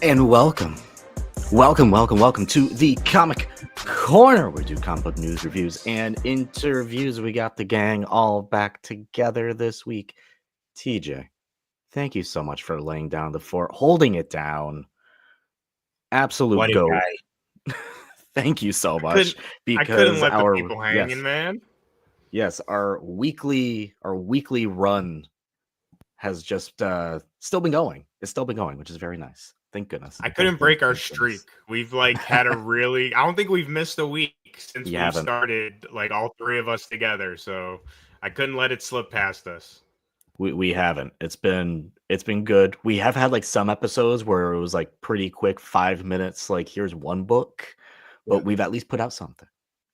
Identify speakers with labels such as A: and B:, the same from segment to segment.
A: And welcome to the Comic Corner. We do comic book news, reviews, and interviews. We got the gang all back together this week. TJ, thank you so much for laying down the fort, holding it down. Absolute
B: What a
A: goat.
B: guy.
A: Thank you so much.
C: I couldn't
A: Because
C: let the
A: our
C: people hanging, man.
A: Yes, our weekly run has just still been going. It's still been going, which is very nice. Thank goodness.
C: I couldn't break our streak. We've had a really. I don't think we've missed a week since we started. All three of us together. So I couldn't let it slip past us.
A: We haven't. It's been good. We have had some episodes where it was pretty quick, 5 minutes. Here's one book, but we've at least put out something,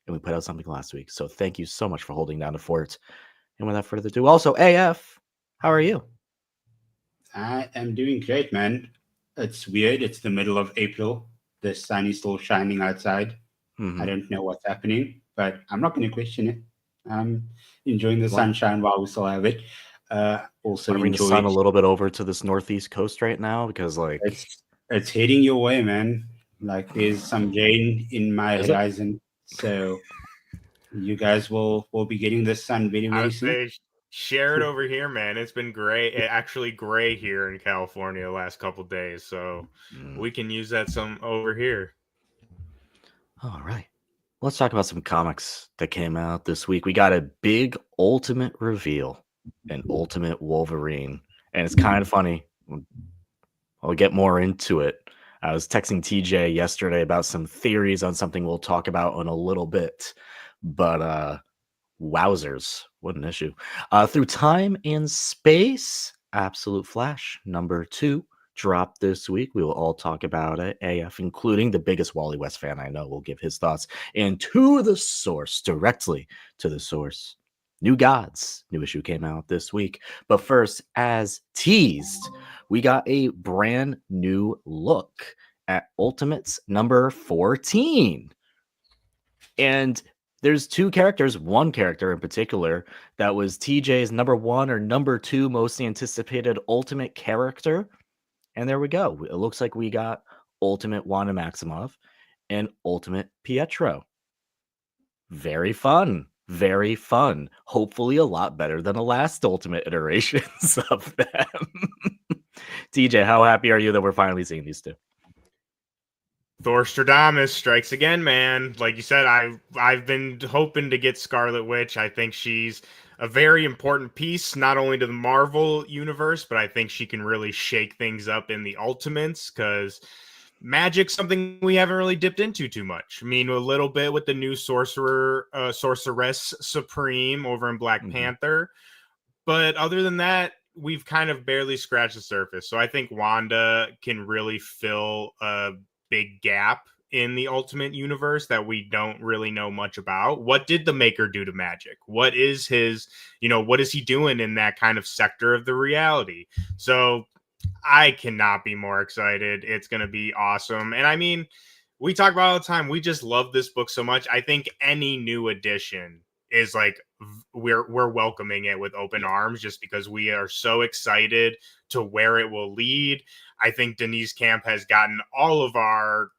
A: and we put out something last week. So thank you so much for holding down the fort. And without further ado, also AF, how are you?
B: I am doing great, man. It's weird. It's the middle of April. The sun is still shining outside. I don't know what's happening, but I'm not going to question it. I'm enjoying the sunshine while we still have it. Also,
A: bring the sun a little bit over to this northeast coast right now because
B: it's heading your way, man. There's some rain in my horizon, so you guys will be getting the sun very, very soon.
C: Share it over here, man. It's been gray. Actually gray here in California the last couple days, so we can use that some over here.
A: All right. Let's talk about some comics that came out this week. We got a big Ultimate reveal, an Ultimate Wolverine, and it's kind of funny. I'll get more into it. I was texting TJ yesterday about some theories on something we'll talk about in a little bit, but wowzers, what an issue. Through Time and Space, Absolute Flash #2 dropped this week. We will all talk about it. AF, including the biggest Wally West fan I know, will give his thoughts. And to the source, directly to the source, New Gods, new issue came out this week. But first, as teased, we got a brand new look at Ultimates #14. And there's two characters, one character in particular, that was TJ's #1 or #2 most anticipated Ultimate character. And there we go. It looks like we got Ultimate Wanda Maximoff and Ultimate Pietro. Very fun. Very fun. Hopefully a lot better than the last Ultimate iterations of them. TJ, how happy are you that we're finally seeing these two?
C: Thorstradamus strikes again, man. Like you said, I've been hoping to get Scarlet Witch. I think she's a very important piece, not only to the Marvel universe, but I think she can really shake things up in the Ultimates, because magic's something we haven't really dipped into too much. I mean, a little bit with the new Sorceress Supreme over in Black Panther. But other than that, we've kind of barely scratched the surface. So I think Wanda can really fill a big gap in the Ultimate universe that we don't really know much about. What did the Maker do to magic? What is his, what is he doing in that kind of sector of the reality? So I cannot be more excited. It's going to be awesome. And I mean, we talk about it all the time. We just love this book so much. I think any new edition is we're welcoming it with open arms, just because we are so excited to where it will lead. I think Denise Camp has gotten all of our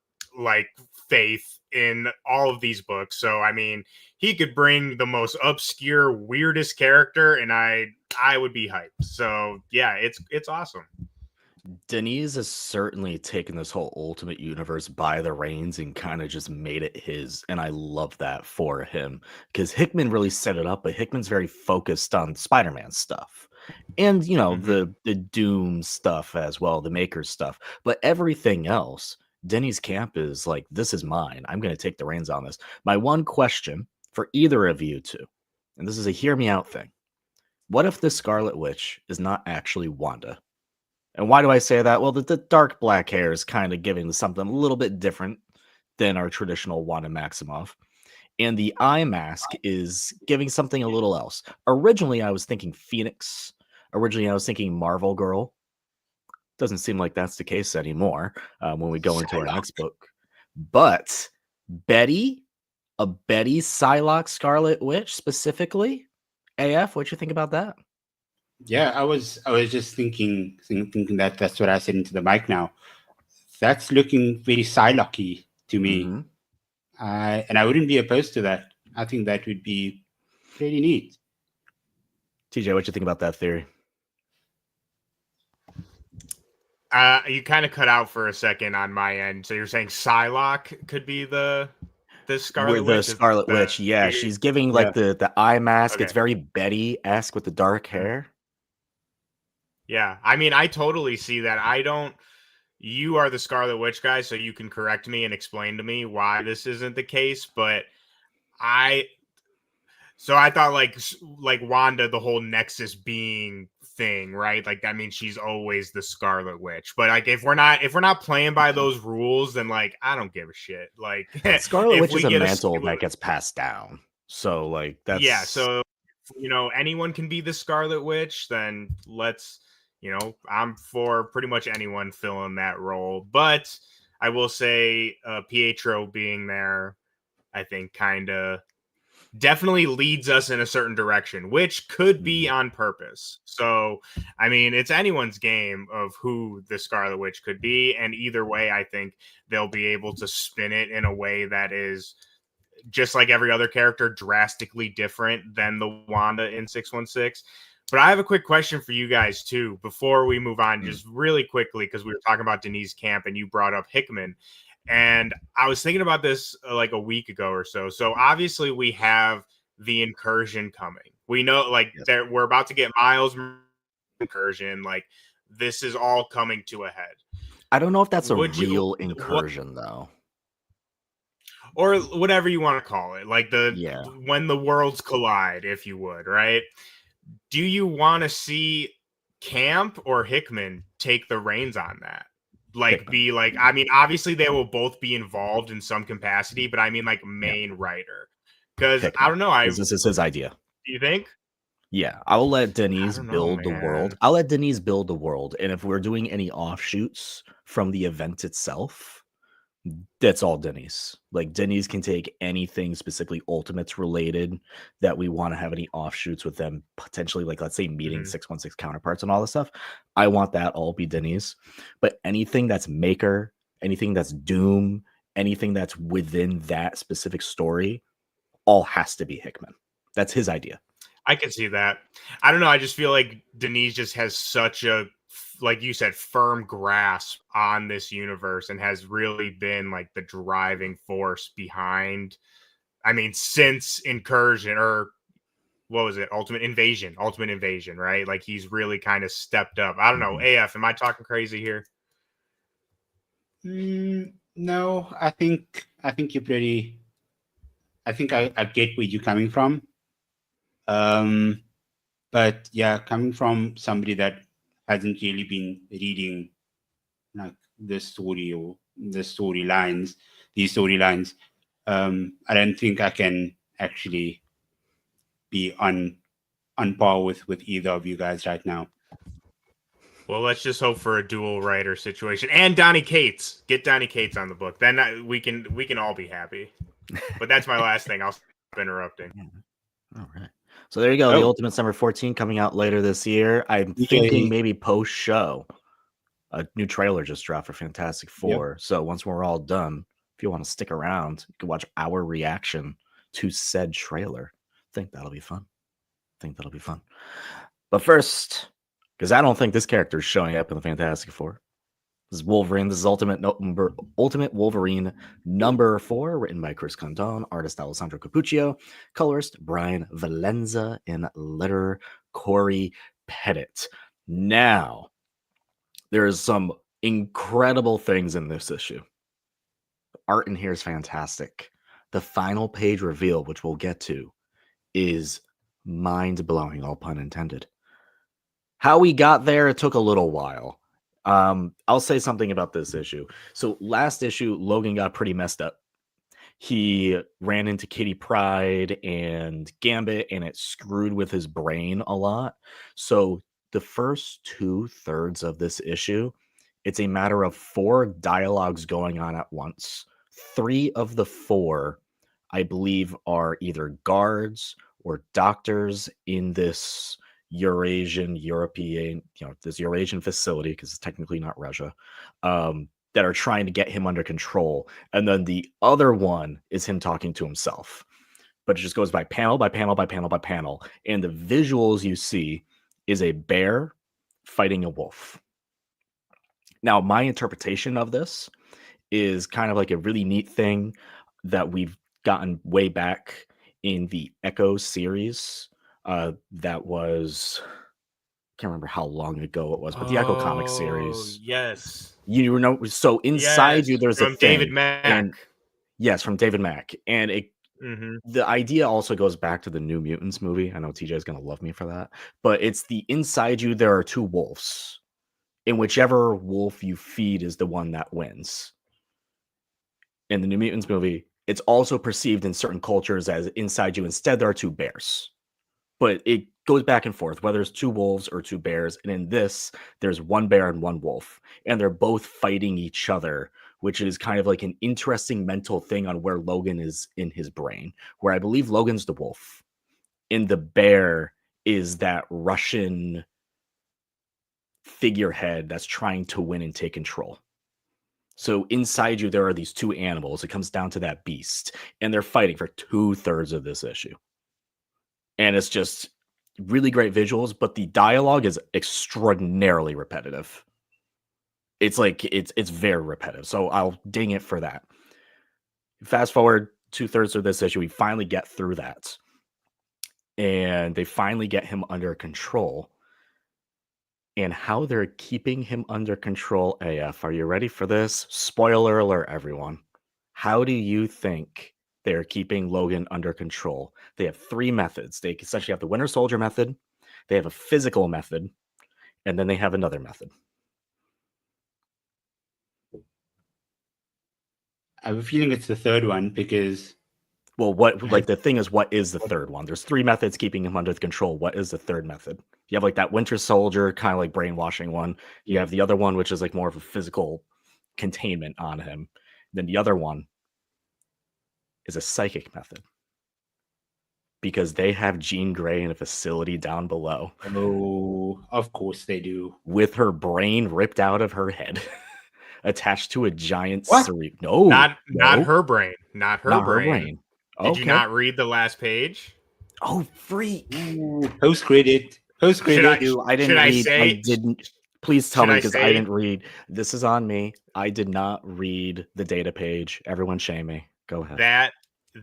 C: faith in all of these books. So I mean, he could bring the most obscure, weirdest character, and I would be hyped. So yeah, it's awesome.
A: Denise has certainly taken this whole Ultimate universe by the reins and kind of just made it his. And I love that for him, because Hickman really set it up, but Hickman's very focused on Spider-Man stuff and, the Doom stuff as well, the Maker stuff. But everything else, Denny's camp is this is mine. I'm going to take the reins on this. My one question for either of you two, and this is a hear me out thing. What if the Scarlet Witch is not actually Wanda? And why do I say that? Well, the dark black hair is kind of giving something a little bit different than our traditional Wanda Maximoff. And the eye mask is giving something a little else. Originally, I was thinking Phoenix. Originally, I was thinking Marvel Girl. Doesn't seem like that's the case anymore when we go into our next book. But Betty, a Betty Psylocke Scarlet Witch specifically. AF, what you think about that?
B: Yeah, I was just thinking that that's what I said into the mic now. that's looking very Psylocke to me.
A: Mm-hmm.
B: And I wouldn't be opposed to that. I think that would be pretty neat.
A: TJ, what you think about that theory?
C: You kind of cut out for a second on my end. So you're saying Psylocke could be the Scarlet
A: With the
C: Witch?
A: Scarlet Witch, yeah, she's giving like the eye mask.
C: Okay.
A: It's very Betty-esque with the dark hair.
C: Yeah, I mean, I totally see that. You are the Scarlet Witch guy, so you can correct me and explain to me why this isn't the case. But I thought like Wanda, the whole Nexus being thing, right? Like that means she's always the Scarlet Witch. But like if we're not playing by those rules, then like I don't give a shit. Like
A: Scarlet Witch is a mantle that gets passed down. So like that's
C: yeah. So anyone can be the Scarlet Witch. Then let's I'm for pretty much anyone filling that role. But I will say Pietro being there, I think kind of definitely leads us in a certain direction, which could be on purpose. So, I mean, it's anyone's game of who the Scarlet Witch could be. And either way, I think they'll be able to spin it in a way that is just like every other character, drastically different than the Wanda in 616. But I have a quick question for you guys, too, before we move on, just really quickly, because we were talking about Denise Camp and you brought up Hickman. And I was thinking about this like a week ago or so. So obviously we have the incursion coming. We know like we're about to get Miles incursion. Like this is all coming to a head.
A: I don't know if that's a real incursion though.
C: Or whatever you want to call it. Like when the worlds collide, if you would, right? Do you want to see Camp or Hickman take the reins on that? Like Hickman. Be like, I mean, obviously they will both be involved in some capacity, but I mean like main writer. Because I don't know.
A: This is his idea.
C: Do you think?
A: Yeah, I will let Denise build the world. I'll let Denise build the world. And if we're doing any offshoots from the event itself, that's all Denise. Like Denise can take anything specifically Ultimates related that we want to have any offshoots with them, potentially like let's say meeting 616 counterparts and all this stuff. I want that all be Denise. But anything that's Maker, anything that's Doom, anything that's within that specific story, all has to be Hickman. That's his idea.
C: I can see that. I don't know. I just feel like Denise just has such a, like you said, firm grasp on this universe and has really been like the driving force behind, I mean, since Incursion or what was it? Ultimate Invasion, right? Like he's really kind of stepped up. I don't know. AF, am I talking crazy here?
B: No, I think you're pretty, I think I get where you're coming from. But yeah, coming from somebody that hasn't really been reading like this story or these storylines, I don't think I can actually be on par with either of you guys right now.
C: Well, let's just hope for a dual writer situation and Donny Cates. Get Donny Cates on the book. Then we can all be happy. But that's my last thing. I'll stop interrupting.
A: All right. So there you go. The Ultimates number 14 coming out later this year. I'm thinking maybe post show. A new trailer just dropped for Fantastic Four. Yep. So once we're all done, if you want to stick around, you can watch our reaction to said trailer. I think that'll be fun. But first, because I don't think this character is showing up in the Fantastic Four. This is Wolverine. This is Ultimate Wolverine number 4, written by Chris Condon, artist Alessandro Cappuccio, colorist Brian Valenza, and letterer Corey Pettit. Now, there's some incredible things in this issue. The art in here is fantastic. The final page reveal, which we'll get to, is mind-blowing, all pun intended. How we got there, it took a little while. I'll say something about this issue. So last issue, Logan got pretty messed up. He ran into Kitty Pryde and Gambit, and it screwed with his brain a lot. So the first 2/3 of this issue, it's a matter of 4 dialogues going on at once. 3 of the 4, I believe, are either guards or doctors in this European, this Eurasian facility, because it's technically not Russia. that are trying to get him under control. And then the other one is him talking to himself. But it just goes by panel by panel by panel by panel. And the visuals you see is a bear fighting a wolf. Now, my interpretation of this is kind of like a really neat thing that we've gotten way back in the Echo series. That was, I can't remember how long ago it was, but the Echo comic series.
C: Yes.
A: You know, so inside you, there's
C: from
A: a thing.
C: David Mack.
A: And yes, from David Mack. And it, the idea also goes back to the New Mutants movie. I know TJ is going to love me for that, but it's the inside you, there are two wolves. And whichever wolf you feed is the one that wins. In the New Mutants movie, it's also perceived in certain cultures as inside you, instead there are two bears. But it goes back and forth, whether it's two wolves or two bears. And in this, there's one bear and one wolf. And they're both fighting each other, which is kind of like an interesting mental thing on where Logan is in his brain, where I believe Logan's the wolf. And the bear is that Russian figurehead that's trying to win and take control. So inside you, there are these two animals. It comes down to that beast, and they're fighting for 2/3 of this issue. And it's just really great visuals, but the dialogue is extraordinarily repetitive. It's like, it's very repetitive. So I'll ding it for that. Fast forward 2/3 of this issue, we finally get through that. And they finally get him under control. And how they're keeping him under control, AF. Are you ready for this? Spoiler alert, everyone. How do you think they're keeping Logan under control? They have 3 methods. They essentially have the Winter Soldier method, they have a physical method, and then they have another method.
B: I have a feeling it's the third one because...
A: Well, what, like, the thing is, what is the third one? There's 3 methods keeping him under control. What is the third method? You have like that Winter Soldier kind of like brainwashing one. You have the other one, which is like more of a physical containment on him. Then the other one is a psychic method, because they have Jean Grey in a facility down below.
B: Oh, of course they do.
A: With her brain ripped out of her head, attached to a giant cerebral.
C: Not her brain. Not her brain.
A: Okay.
C: Did you not read the last page?
A: Oh, freak!
B: Post credit. Post credit.
A: I didn't read. I didn't. Please tell me, because I didn't read. This is on me. I did not read the data page. Everyone shame me. Go ahead.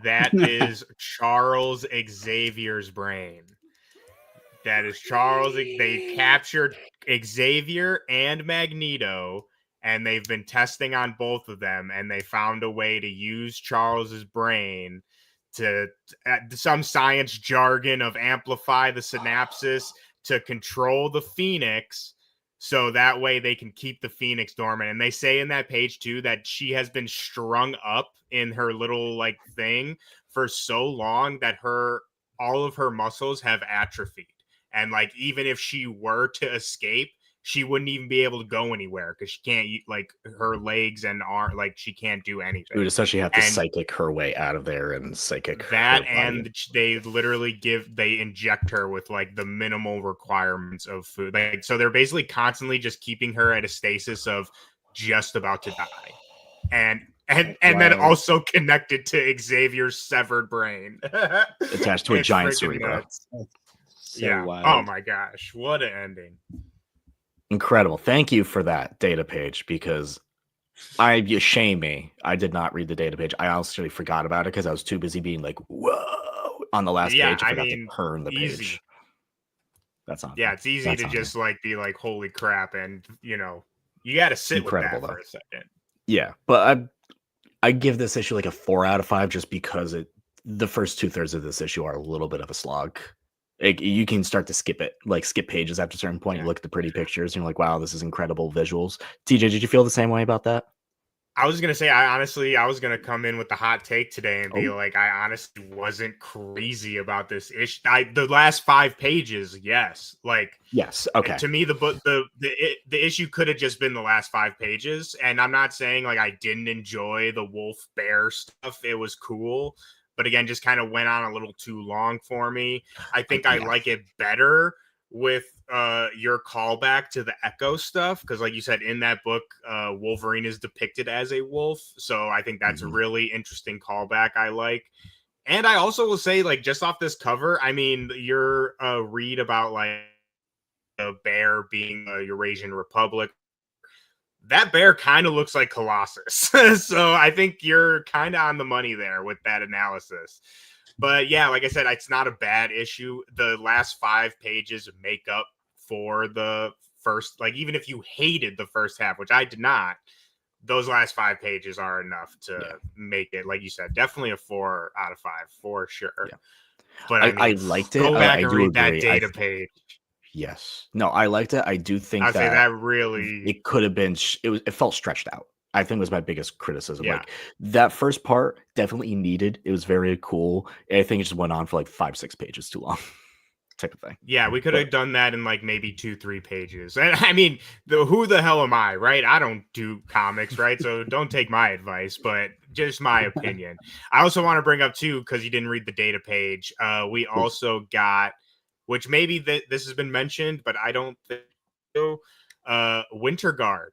C: That is Charles Xavier's brain. That is Charles. They captured Xavier and Magneto, and they've been testing on both of them, and they found a way to use Charles's brain to, some science jargon of amplify the synapses to control the Phoenix, so that way they can keep the Phoenix dormant. And they say in that page too that she has been strung up in her little like thing for so long that all of her muscles have atrophied. And like, even if she were to escape, she wouldn't even be able to go anywhere, because she can't, like, her legs and arm, like, she can't do anything.
A: It would essentially have to psychic her way out of there and psychic
C: that, and they literally they inject her with like the minimal requirements of food. Like, so they're basically constantly just keeping her at a stasis of just about to die, and then also connected to Xavier's severed brain,
A: attached to a giant cerebro.
B: Wild.
C: Oh my gosh, what an ending!
A: Incredible. Thank you for that data page, because you shame me. I did not read the data page. I honestly forgot about it because I was too busy being like, whoa, on the last page. I forgot to turn the page. That's on.
C: Yeah, it's easy to just like be like, holy crap. And you got to sit with that for a second.
A: Yeah, but I give this issue like a 4 out of 5, just because the first 2/3 of this issue are a little bit of a slog. You can start to skip pages after a certain point. You look at the pretty pictures and you're like, wow, this is incredible visuals. TJ, did you feel the same way about that?
C: I was going to say, I was going to come in with the hot take today and be like, I honestly wasn't crazy about this issue. The last 5 pages, yes. Like,
A: yes. Okay.
C: To me, the issue could have just been the last 5 pages. And I'm not saying like I didn't enjoy the wolf bear stuff. It was cool. But again, just kind of went on a little too long for me. I think I like it better with your callback to the Echo stuff, because like you said in that book, Wolverine is depicted as a wolf, so I think that's a really interesting callback. I like. And I also will say, like, just off this cover, I mean, your read about like a bear being a Eurasian Republic, that bear kind of looks like Colossus. So I think you're kind of on the money there with that analysis. But yeah, like I said, it's not a bad issue. The last 5 pages make up for the first, like, even if you hated the first half, which I did not, those last 5 pages are enough to make it, like you said, definitely a 4 out of 5 for sure. Yeah. But I mean,
A: I liked it.
C: Go back
A: I
C: and
A: do
C: read
A: agree.
C: that data page.
A: Yes. No, I liked it. I do think
C: I'd say that really,
A: it could have been. It felt stretched out. I think was my biggest criticism.
C: Yeah.
A: Like that first part definitely needed. It was very cool. I think it just went on for like 5-6 pages too long. Type of thing.
C: Yeah, we could have done that in like maybe 2-3 pages. And I mean, who the hell am I, right? I don't do comics, right? So don't take my advice, but just my opinion. I also want to bring up too, because you didn't read the data page. We also got, which maybe this has been mentioned, but I don't think so. Winter Guard.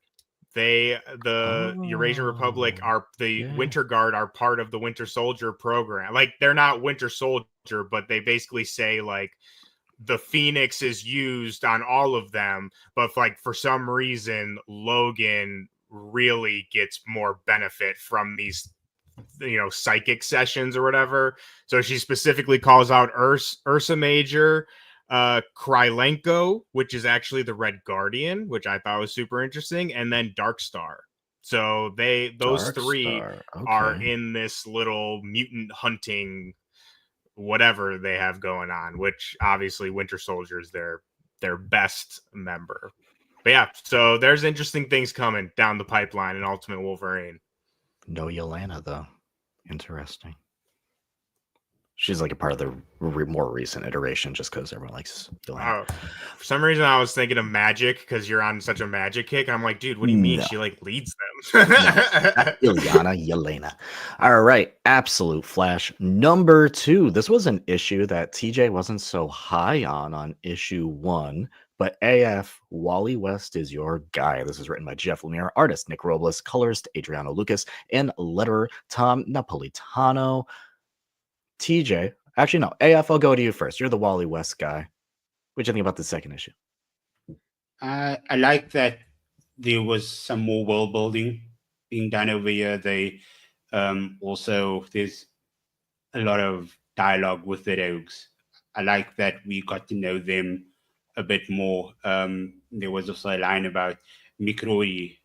C: Eurasian Republic are Winter Guard are part of the Winter Soldier program. Like they're not Winter Soldier, but they basically say like the Phoenix is used on all of them, but like for some reason Logan really gets more benefit from these, psychic sessions or whatever. So she specifically calls out Ursa Major, Krylenko, which is actually the Red Guardian, which I thought was super interesting, and then Dark Star. So those three are in this little mutant hunting whatever they have going on, which obviously Winter Soldier is their best member. But yeah, so there's interesting things coming down the pipeline in Ultimate Wolverine.
A: No Yelena though. Interesting. She's like a part of the more recent iteration just because everyone likes Yelena.
C: For some reason, I was thinking of Magic because you're on such a Magic kick. And I'm like, dude, what do you mean? She like leads them.
A: Yelena. All right. Absolute Flash number 2. This was an issue that TJ wasn't so high on issue 1. But AF, Wally West is your guy. This is written by Jeff Lemire, artist Nick Robles, colorist Adriano Lucas, and letterer Tom Napolitano. TJ, actually, no. AF, I'll go to you first. You're the Wally West guy. What do you think about the second issue?
B: I like that there was some more world building being done over here. They also, there's a lot of dialogue with the rogues. I like that we got to know them a bit more. There was also a line about Mikrori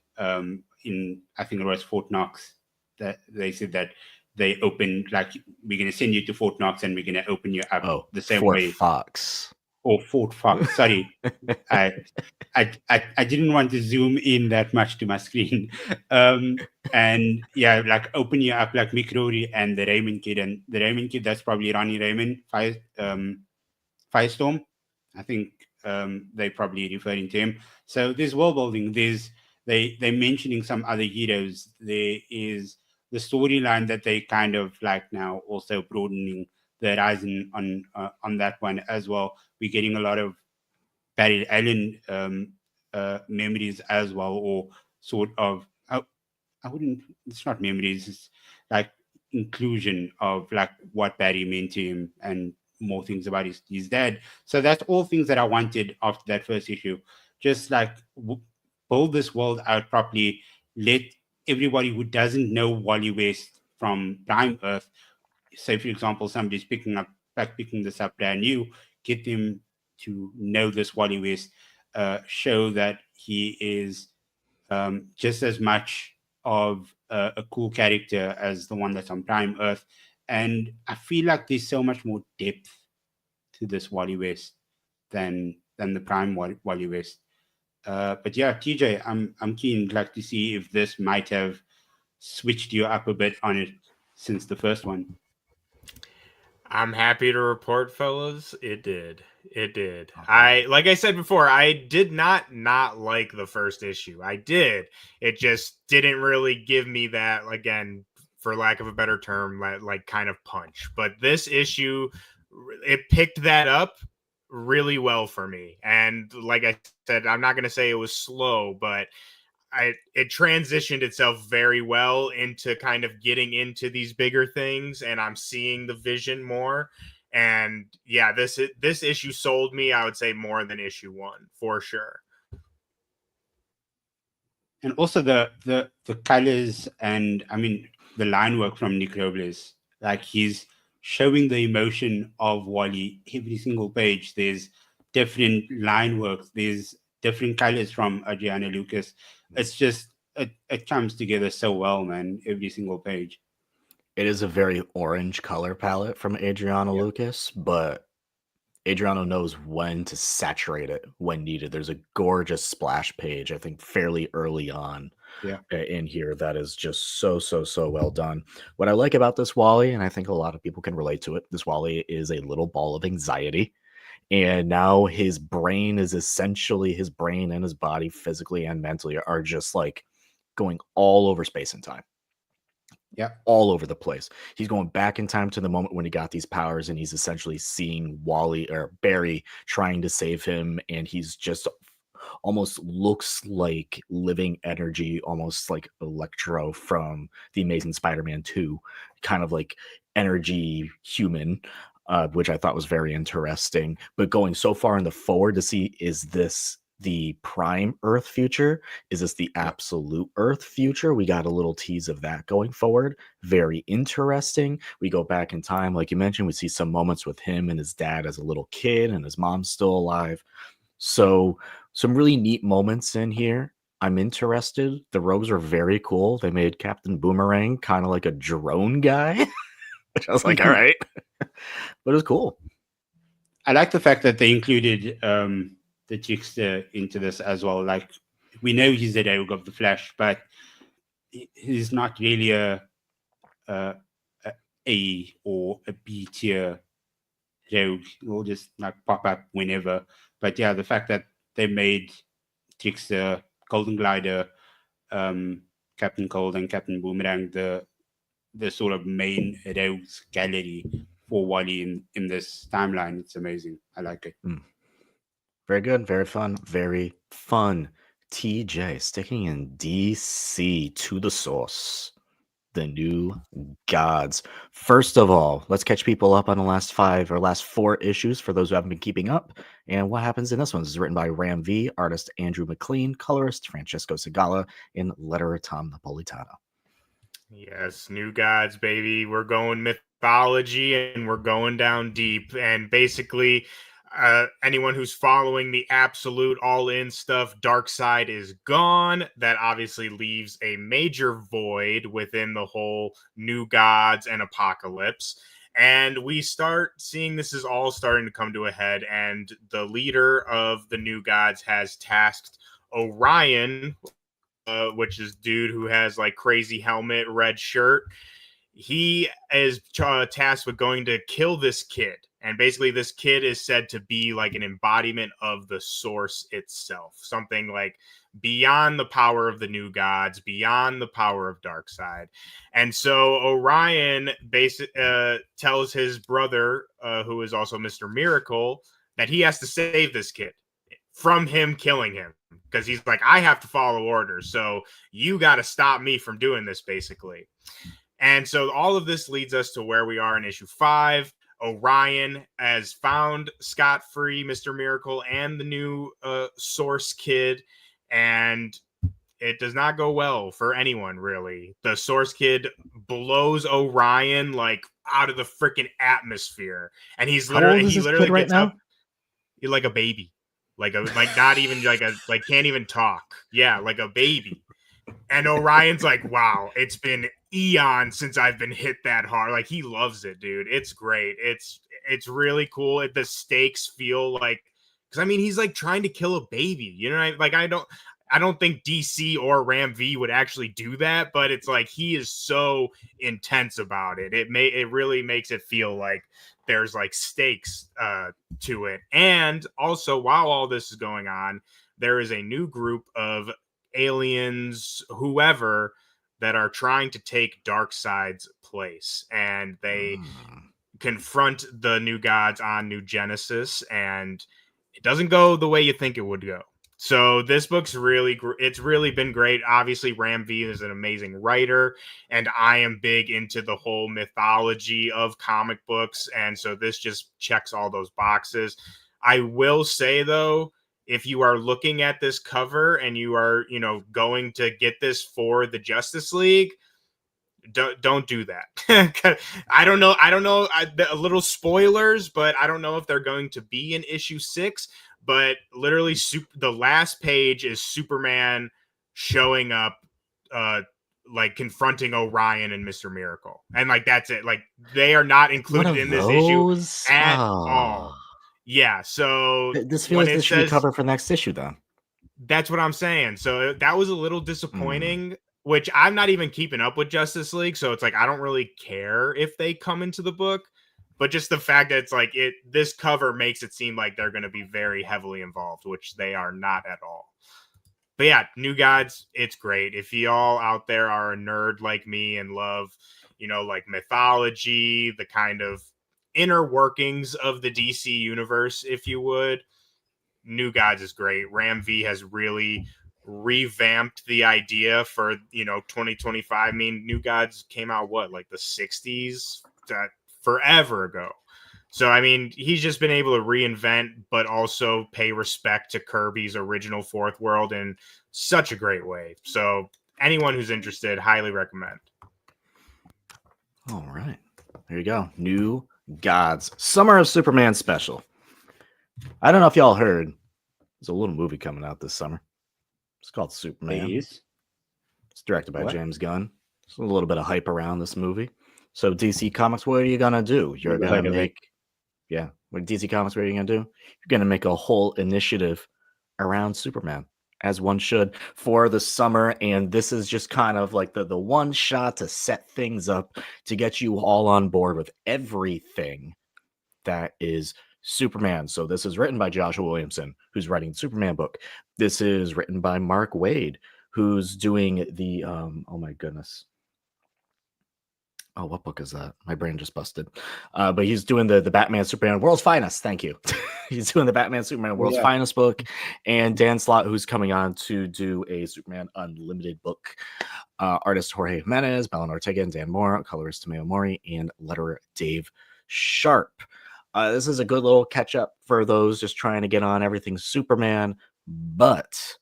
B: in, I think it was Fort Knox, that they said that they opened, like, we're going to send you to Fort Knox and we're going to open you up the same
A: Fort
B: way.
A: Fox.
B: Or Fort Fox. Sorry. I didn't want to zoom in that much to my screen. And yeah, like open you up like Mikrori and the Raymond Kid. And the Raymond Kid, that's probably Ronnie Raymond, Firestorm. I think they probably referring to him. So there's world building. They're mentioning some other heroes. There is the storyline that they kind of like now also broadening the horizon on that one as well. We're getting a lot of Barry Allen memories as well, or sort of. I wouldn't. It's not memories. It's like inclusion of like what Barry meant to him and more things about his dad. So that's all things that I wanted after that first issue. Just like build this world out properly. Let everybody who doesn't know Wally West from Prime Earth, say for example, somebody's picking this up brand new, get them to know this Wally West, show that he is just as much of a cool character as the one that's on Prime Earth. And I feel like there's so much more depth to this Wally West than the Prime Wally West. But yeah, TJ, I'm keen like to see if this might have switched you up a bit on it since the first one.
C: I'm happy to report, fellas, it did. Okay. Like I said before, I did not like the first issue. I did. It just didn't really give me that, again, for lack of a better term, like kind of punch. But this issue, it picked that up really well for me. And like I said, I'm not going to say it was slow, but it transitioned itself very well into kind of getting into these bigger things, and I'm seeing the vision more. And yeah, this issue sold me, I would say, more than issue 1 for sure.
B: And also the colors, and I mean the line work from Nick Robles, like he's showing the emotion of Wally every single page. There's different line work, there's different colors from Adriana Lucas. It's just it comes together so well, man, every single page.
A: It is a very orange color palette from Adriana
B: Yeah.
A: Lucas, but Adriano knows when to saturate it when needed. There's a gorgeous splash page, I think, fairly early on
B: Yeah.
A: in here that is just so well done. What I like about this Wally, and I think a lot of people can relate to it, this Wally is a little ball of anxiety. And now his brain is essentially his brain and his body, physically and mentally, are just like going all over space and time.
B: Yeah.
A: All over the place. He's going back in time to the moment when he got these powers, and he's essentially seeing Wally or Barry trying to save him, and he's just almost looks like living energy, almost like Electro from the Amazing Spider-Man 2, kind of like energy human, which I thought was very interesting. But going so far in the forward to see, is this the prime Earth future? Is this the
B: Yeah.
A: absolute Earth future? We got a little tease of that going forward. Very interesting. We go back in time, like you mentioned, we see some moments with him and his dad as a little kid, and his mom's still alive. So some really neat moments in here. I'm interested. The robes are very cool. They made Captain Boomerang kind of like a drone guy, which I was like, all right. But it was cool.
B: I like the fact that they included the trickster into this as well. Like, we know he's the rogue of the Flash, but he's not really a, a or a B tier rogue. He'll just like pop up whenever. But yeah, the fact that they made trickster, Golden Glider, Captain Cold, and Captain Boomerang the sort of main rogues gallery for Wally in this timeline, it's amazing. I like it.
A: Very good. Very fun. Very fun. TJ sticking in DC to the source. The new gods. First of all, let's catch people up on the last 5 or last 4 issues for those who haven't been keeping up. And what happens in this one? This is written by Ram V, artist Andrew McLean, colorist Francesco Segala, and letterer Tom Napolitano.
C: Yes, new gods, baby. We're going mythology and we're going down deep. And basically, anyone who's following the absolute all-in stuff, Darkseid is gone. That obviously leaves a major void within the whole new gods and apocalypse. And we start seeing this is all starting to come to a head. And the leader of the new gods has tasked Orion, which is dude who has like crazy helmet, red shirt. He is tasked with going to kill this kid. And basically, this kid is said to be like an embodiment of the source itself, something like beyond the power of the new gods, beyond the power of Darkseid. And so Orion tells his brother, who is also Mr. Miracle, that he has to save this kid from him killing him, because he's like, I have to follow orders, so you got to stop me from doing this, basically. And so all of this leads us to where we are in issue 5. Orion has found scot-free Mr. Miracle and the new Source Kid, and it does not go well for anyone, really. The Source Kid blows Orion like out of the freaking atmosphere, and he's literally
A: Right now?
C: up like a baby. Like not even like can't even talk. Yeah, like a baby. And Orion's like, wow, it's been eons since I've been hit that hard. Like, he loves it, dude. It's great. It's really cool. The stakes feel like, because I mean, he's like trying to kill a baby. You know, I don't think DC or Ram V would actually do that, but it's like he is so intense about it. It really makes it feel like there's like stakes to it. And also, while all this is going on, there is a new group of aliens, whoever, that are trying to take Darkseid's place, and they confront the New Gods on New Genesis, and it doesn't go the way you think it would go. So this book's it's really been great. Obviously, Ram V is an amazing writer, and I am big into the whole mythology of comic books, and so this just checks all those boxes. I will say, though, if you are looking at this cover and you are, going to get this for the Justice League, don't do that. I don't know. A little spoilers, but I don't know if they're going to be in issue 6. But literally, the last page is Superman showing up, like confronting Orion and Mr. Miracle, and like that's it. Like they are not included in this issue at all. Yeah. So
A: this feels like this should be covered for next issue, then.
C: That's what I'm saying. So that was a little disappointing. Which I'm not even keeping up with Justice League, so it's like I don't really care if they come into the book, but just the fact that it's like this cover makes it seem like they're going to be very heavily involved, which they are not at all. But yeah, New Gods, it's great. If y'all out there are a nerd like me and love, like mythology, the kind of inner workings of the DC universe, if you would, New Gods is great. Ram V has really revamped the idea for 2025. I mean, New Gods came out like the 60s, forever ago. So I mean, he's just been able to reinvent but also pay respect to Kirby's original Fourth World in such a great way. So anyone who's interested, highly recommend.
A: All right, there you go. New Gods Summer of Superman special. I don't know if y'all heard, there's a little movie coming out this summer. It's called Superman.
B: Please.
A: It's directed by James Gunn. There's a little bit of hype around this movie. So DC Comics, what are you gonna do? You're gonna make, what DC Comics, what are you gonna do? You're gonna make a whole initiative around Superman, as one should, for the summer. And this is just kind of like the one shot to set things up to get you all on board with everything that is Superman. So this is written by Joshua Williamson, who's writing the Superman book. This is written by Mark Waid, who's doing the oh my goodness. Oh, what book is that? My brain just busted. But he's doing the Batman Superman World's Finest. Thank you. He's doing the Batman Superman World's Finest book. And Dan Slott, who's coming on to do a Superman Unlimited book. Artist Jorge Jimenez, Belen Ortega, and Dan Moore, colorist Tomeo Mori, and letterer Dave Sharp. This is a good little catch up for those just trying to get on everything Superman, but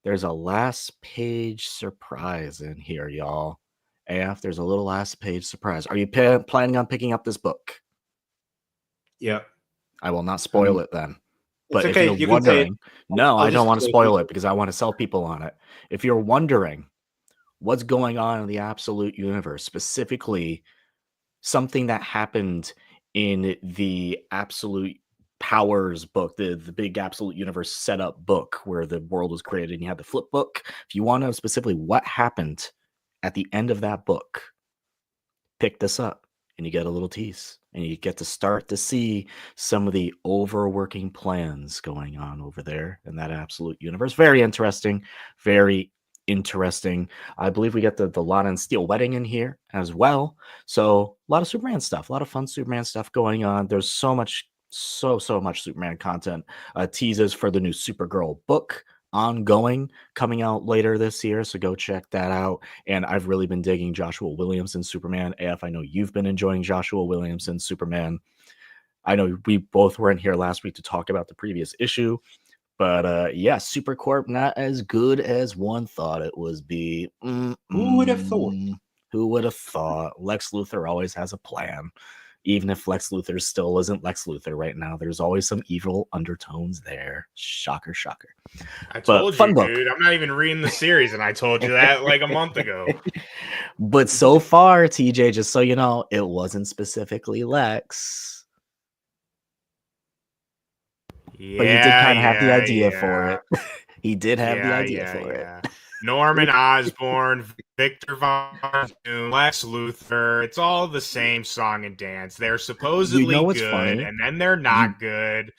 A: there's a last page surprise in here, y'all. AF, there's a little last page surprise. Are you planning on picking up this book?
B: Yeah.
A: I will not spoil it then. But
B: okay.
A: if you're wondering, no, I don't want to spoil it because I want to sell people on it. If you're wondering what's going on in the Absolute Universe, specifically something that happened in the Absolute Powers book, the big Absolute Universe setup book where the world was created, and you had the flip book. If you want to know specifically what happened at the end of that book, pick this up and you get a little tease and you get to start to see some of the overworking plans going on over there in that Absolute Universe. Very interesting. Very interesting. I believe we get the Lana and Steel wedding in here as well. So a lot of Superman stuff, a lot of fun Superman stuff going on. There's so much Superman content. Teases for the new Supergirl book ongoing coming out later this year, so go check that out. And I've really been digging Joshua Williamson's Superman. AF, I know you've been enjoying Joshua Williamson's Superman. I know we both weren't here last week to talk about the previous issue, but yeah, Supercorp not as good as one thought it was be.
B: Who would have thought?
A: Who would have thought? Lex Luthor always has a plan. Even if Lex Luthor still isn't Lex Luthor right now, there's always some evil undertones there. Shocker, shocker.
C: I told you, dude. I'm not even reading the series, and I told you that like a month ago.
A: But so far, TJ, just so you know, it wasn't specifically Lex.
C: Yeah,
A: but he did kind of have the idea for it. He did have the idea for it.
C: Norman Osborn, Victor Von Doom, Lex Luthor. It's all the same song and dance. They're supposedly good, funny? And then they're not good.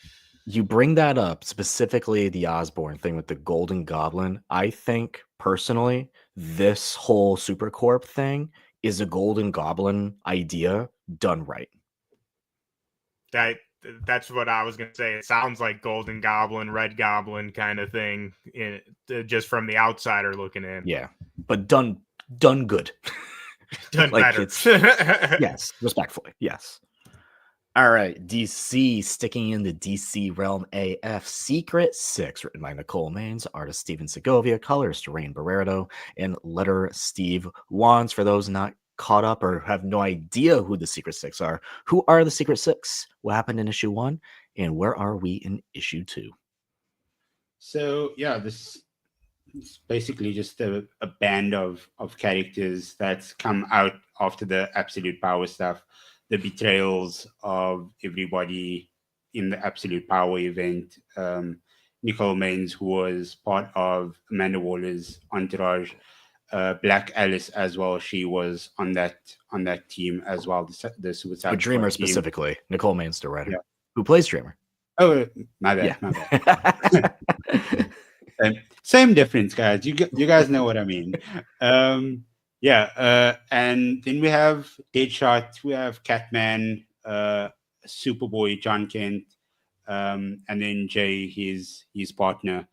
A: You bring that up, specifically the Osborn thing with the Golden Goblin. I think, personally, this whole Supercorp thing is a Golden Goblin idea done right.
C: That's what I was gonna say. It sounds like Golden Goblin, Red Goblin kind of thing, just from the outsider looking in.
A: Yeah, but done good.
C: Done
A: like
C: better.
A: Yes, respectfully, yes. All right, DC, sticking in the DC realm AF, Secret 6, written by Nicole Maines, artist Steven Segovia, colorist Rain Barreto, and letter Steve Wands. For those not caught up or have no idea who the Secret 6 are, who are the Secret 6? What happened in issue 1? And where are we in issue 2?
B: So, yeah, this is basically just a band of characters that's come out after the Absolute Power stuff, the betrayals of everybody in the Absolute Power event. Nicole Maines, who was part of Amanda Waller's entourage, Black Alice as well. She was on that team as well. The Suicide
A: Dreamer
B: Squad team.
A: specifically, Nicole Maines, the writer,
B: Yeah.
A: Who plays Dreamer.
B: Oh, my bad.
A: Yeah.
B: My bad. Same difference, guys. You guys know what I mean. And then we have Deadshot, we have Catman, Superboy, John Kent, and then Jay, his partner.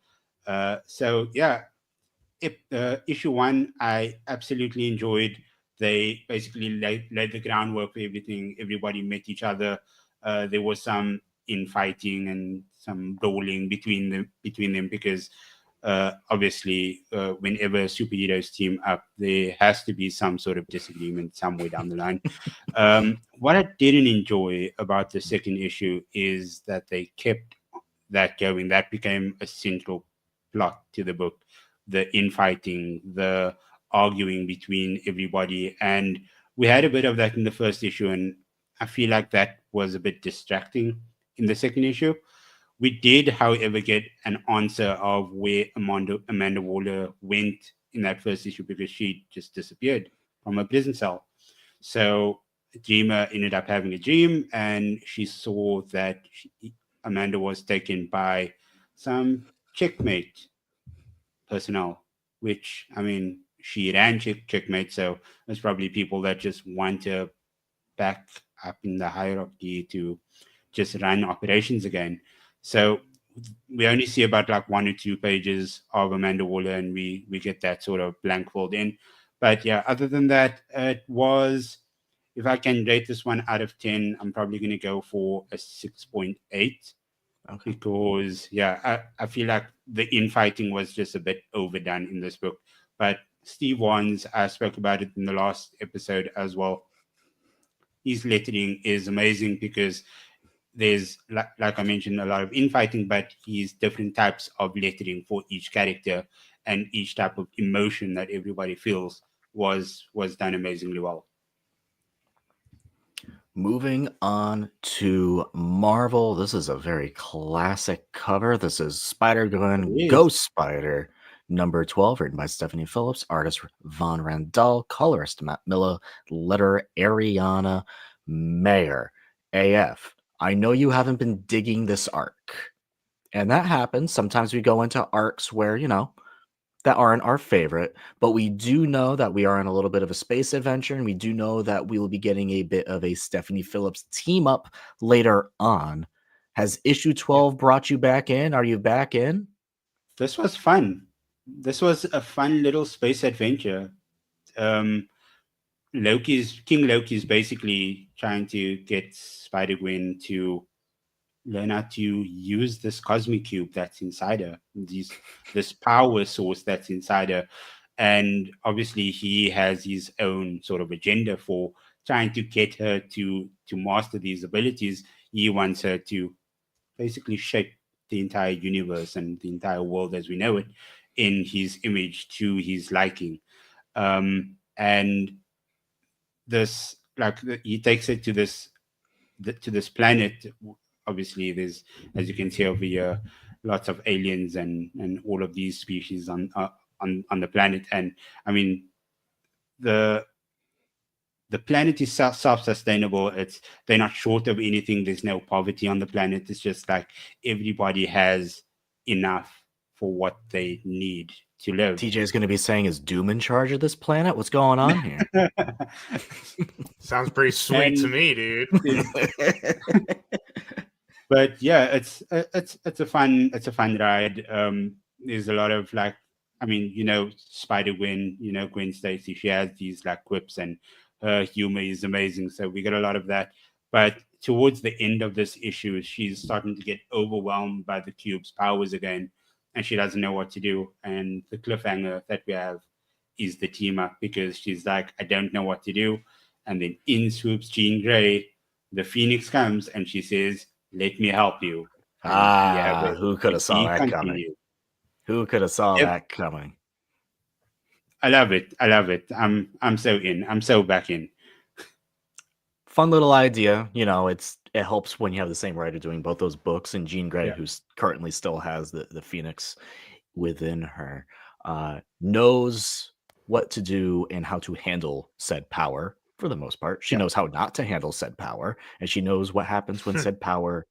B: Issue 1, I absolutely enjoyed. They basically laid the groundwork for everything. Everybody met each other. There was some infighting and some brawling between them because obviously whenever superheroes team up, there has to be some sort of disagreement somewhere down the line. What I didn't enjoy about the second issue is that they kept that going. That became a central plot to the book, the infighting, the arguing between everybody, and we had a bit of that in the first issue, and I feel like that was a bit distracting in the second issue. We did, however, get an answer of where Amanda Waller went in that first issue, because she just disappeared from a prison cell. So Dreamer ended up having a dream, and she saw that Amanda was taken by some checkmate personnel, which, I mean, she ran checkmate, so there's probably people that just want to back up in the hierarchy to just run operations again. So we only see about like 1 or 2 pages of Amanda Waller, and we get that sort of blank filled in. But yeah, other than that, it was, if I can rate this one out of 10, I'm probably going to go for a 6.8. Okay. Because yeah, I feel like the infighting was just a bit overdone in this book. But Steve Wands, I spoke about it in the last episode as well. His lettering is amazing because there's, like I mentioned, a lot of infighting, but he's different types of lettering for each character, and each type of emotion that everybody feels was done amazingly well.
A: Moving on to Marvel, this is a very classic cover. This is Spider-Gwen Ghost Spider, number 12, written by Stephanie Phillips, artist Von Randall, colorist Matt Miller, letter Ariana Mayer, AF. I know you haven't been digging this arc, and that happens. Sometimes we go into arcs where, that aren't our favorite, but we do know that we are in a little bit of a space adventure, and we do know that we will be getting a bit of a Stephanie Phillips team up later on. Has issue 12 brought you back in? Are you back in?
B: This was fun. This was a fun little space adventure. King Loki's basically trying to get Spider-Gwen to learn how to use this cosmic cube that's inside her, this power source that's inside her. And obviously he has his own sort of agenda for trying to get her to master these abilities. He wants her to basically shape the entire universe and the entire world as we know it in his image to his liking. And this, like, he takes it to this planet. Obviously, there's, as you can see over here, lots of aliens and all of these species on the planet. And I mean, the planet is self-sustainable. They're not short of anything. There's no poverty on the planet. It's just like everybody has enough for what they need to live.
A: TJ is going to be saying, is Doom in charge of this planet? What's going on here?
C: Sounds pretty sweet to me, dude.
B: But yeah, it's a fun ride. There's a lot of like, I mean, Spider-Gwen, Gwen Stacy, she has these like quips, and her humor is amazing. So we get a lot of that. But towards the end of this issue, she's starting to get overwhelmed by the cube's powers again, and she doesn't know what to do. And the cliffhanger that we have is the team up, because she's like, I don't know what to do. And then in swoops Jean Grey, the Phoenix comes, and she says, let me help you. And
A: Who could have saw that coming?
B: continue.
A: Who could have saw
B: Yep.
A: that coming?
B: I love it. I'm so in. I'm so back in.
A: Fun little idea. It helps when you have the same writer doing both those books, and Jean Grey,
B: Yeah.
A: who currently still has the Phoenix within her, knows what to do and how to handle said power for the most part. She knows how not to handle said power, and she knows what happens when said power,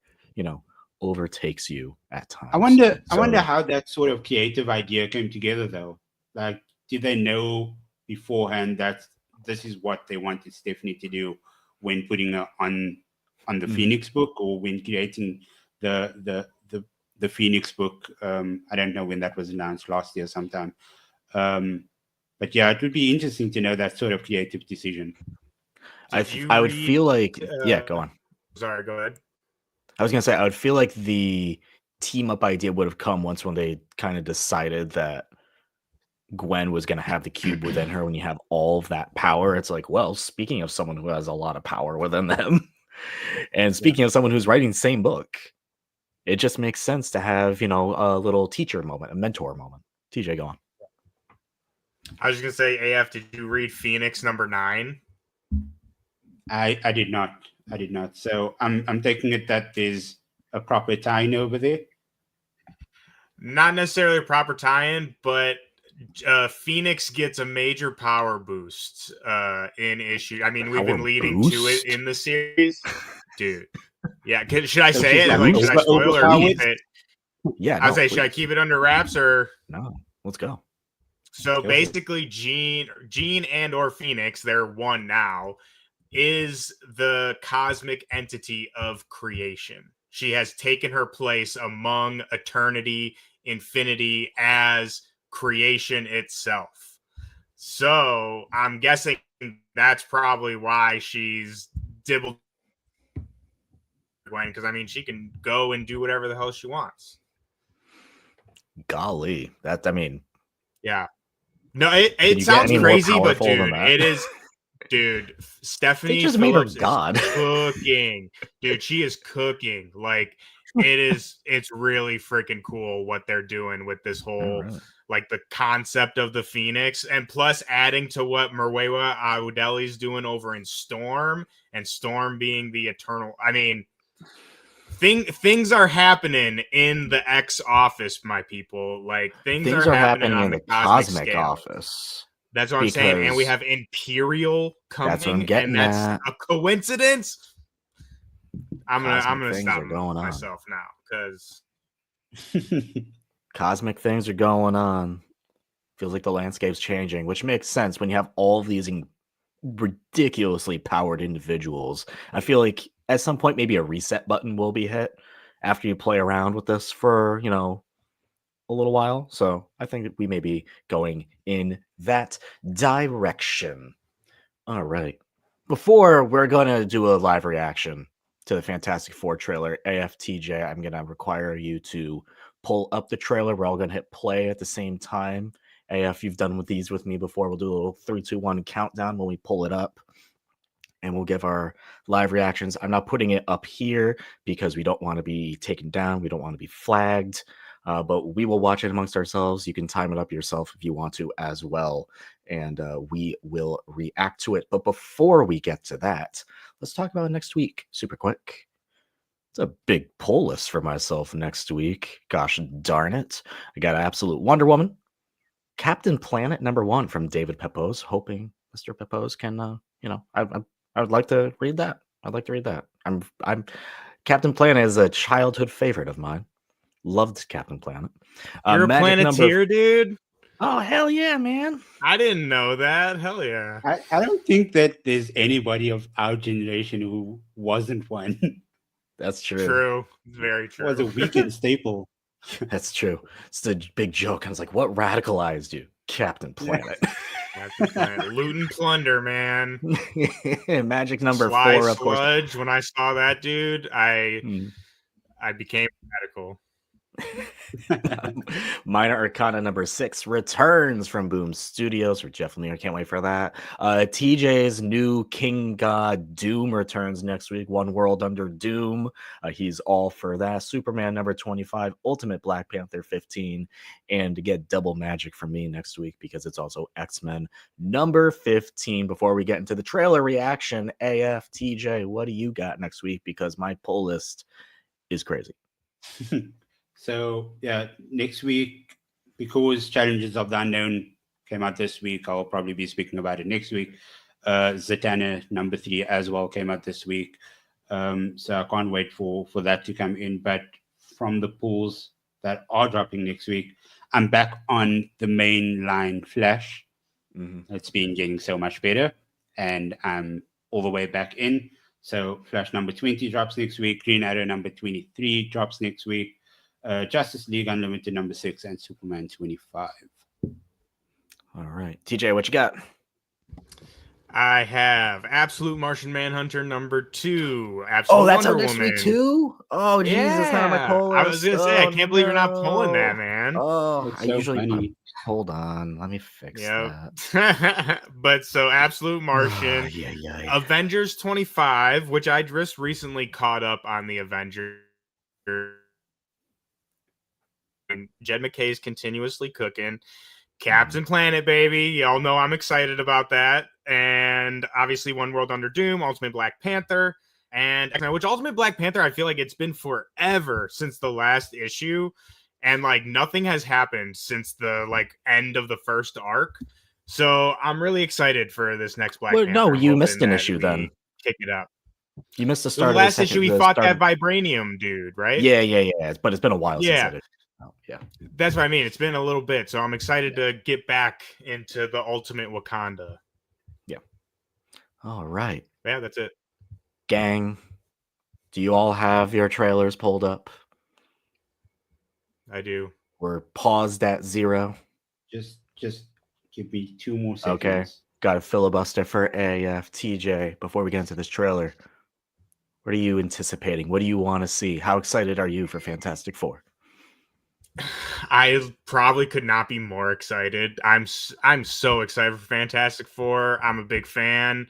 A: overtakes you at times.
B: I wonder how that sort of creative idea came together, though. Like, did they know beforehand that this is what they wanted Stephanie to do when putting her on the Phoenix book, or when creating the Phoenix book? I don't know when that was announced, last year sometime. But yeah, it would be interesting to know that sort of creative decision.
A: I would feel like go on.
C: Sorry, go ahead.
A: I was gonna say I would feel like the team up idea would have come when they kind of decided that Gwen was gonna have the cube within her. When you have all of that power, it's like, well, speaking of someone who has a lot of power within them, and speaking of someone who's writing the same book, it just makes sense to have a little teacher moment, a mentor moment. TJ, go on.
C: I was just gonna say, AF, did you read Phoenix number 9?
B: I did not. So I'm taking it that there's a proper tie-in over there.
C: Not necessarily a proper tie-in, but Phoenix gets a major power boost in issue. I mean, we've been leading to it in the series, dude. Yeah, should I say it? Like, should I spoil or keep it?
A: Yeah,
C: I say, should I keep it under wraps or
A: no? Let's go.
C: So basically, Jean and or Phoenix, they're one now, is the cosmic entity of creation. She has taken her place among eternity, infinity, as creation itself. So I'm guessing that's probably why she's dibbled Gwen, because I mean, she can go and do whatever the hell she wants.
A: Golly,
C: yeah. No, it sounds crazy, but dude, it is. Dude, Stephanie
A: just
C: Phillips
A: made her God.
C: is cooking. Dude, she is cooking. Like, it's really freaking cool what they're doing with this whole, like, the concept of the Phoenix, and plus adding to what Merwewa Awudeli's doing over in Storm, and Storm being the eternal. I mean, things are happening in the X office, my people. Like, things are happening on the cosmic
A: office.
C: That's what I'm saying. And we have Imperial coming.
A: That's what I'm getting
C: and that's
A: at.
C: a coincidence. I'm gonna stop
A: myself
C: now, because
A: cosmic things are going on. Feels like the landscape's changing, which makes sense when you have all these ridiculously powered individuals. I feel like at some point maybe a reset button will be hit after you play around with this for a little while. So I think that we may be going in that direction. All right. Before we're going to do a live reaction to the Fantastic Four trailer, AFTJ, I'm going to require you to pull up the trailer. We're all going to hit play at the same time. AF, you've done with these with me before. We'll do a little 3, 2, 1 countdown when we pull it up, and we'll give our live reactions. I'm not putting it up here because we don't want to be taken down. We don't want to be flagged. But we will watch it amongst ourselves. You can time it up yourself if you want to as well. And we will react to it. But before we get to that, let's talk about next week super quick. It's a big pull list for myself next week. Gosh darn it. I got Absolute Wonder Woman, Captain Planet #1 from David Pepose. Hoping Mr. Pepose can, I would like to read that. I'd like to read that. I'm Captain Planet is a childhood favorite of mine. Loved Captain Planet.
C: You're a Planeteer, dude?
A: Oh, hell yeah, man.
C: I didn't know that. Hell yeah.
B: I don't think that there's anybody of our generation who wasn't one.
A: That's true.
C: True. Very true.
B: Was a weekend staple.
A: That's true. It's the big joke. I was like, what radicalized you? Captain Planet.
C: Captain Planet. Loot and plunder, man.
A: Magic number
C: Sly
A: 4, of course.
C: Sludge. When I saw that dude, I
A: Hmm.
C: became radical.
A: Minor Arcana number 6 returns from Boom Studios for Jeff Lemire. Can't wait for that. TJ's new King God Doom returns next week. One World Under Doom. He's all for that. Superman number 25, Ultimate Black Panther 15, and to get double magic from me next week because it's also X-Men number 15. Before we get into the trailer reaction, AF, TJ, what do you got next week? Because my pull list is crazy.
B: So yeah, next week, because Challenges of the Unknown came out this week, I'll probably be speaking about it next week. Zatanna number 3 as well came out this week. So I can't wait for that to come in. But from the pools that are dropping next week, I'm back on the main line Flash. It's been getting so much better, and I'm all the way back in. So Flash number 20 drops next week. Green Arrow number 23 drops next week. Justice League Unlimited number 6 and Superman 25.
A: All right. TJ, what you got?
C: I have Absolute Martian Manhunter number 2. Absolute
A: That's
C: Wonder
A: out next
C: Woman.
A: week too? Oh, Jesus, not on my poll
C: I was
A: list.
C: gonna say, I can't believe you're not pulling that, man.
A: Oh,
B: It's
A: I
B: so
A: usually
B: funny.
A: hold on. Let me fix that.
C: But so Absolute Martian,
A: yeah.
C: Avengers 25, which I just recently caught up on the Avengers. Jed McKay's continuously cooking. Captain Planet, baby. Y'all know I'm excited about that. And obviously One World Under Doom, Ultimate Black Panther, and X-Men, which Ultimate Black Panther, I feel like it's been forever since the last issue. And like nothing has happened since the like end of the first arc. So I'm really excited for this next Black Panther.
A: No,
C: I'm
A: you
C: hoping
A: missed an
C: that
A: issue
C: we
A: then.
C: kick it up.
A: You missed the
C: The
A: start
C: last
A: of the
C: issue he fought that Vibranium dude, right?
A: Yeah. But it's been a while since it. Oh, yeah.
C: That's what I mean. It's been a little bit, so I'm excited to get back into the Ultimate Wakanda.
A: Yeah. All right.
C: Yeah, that's it.
A: Gang, do you all have your trailers pulled up?
C: I do.
A: We're paused at 0.
B: Just give me 2 more seconds.
A: Okay. Got a filibuster for AF. TJ, before we get into this trailer, what are you anticipating? What do you want to see? How excited are you for Fantastic Four?
C: I probably could not be more excited. I'm so excited for Fantastic Four. I'm a big fan.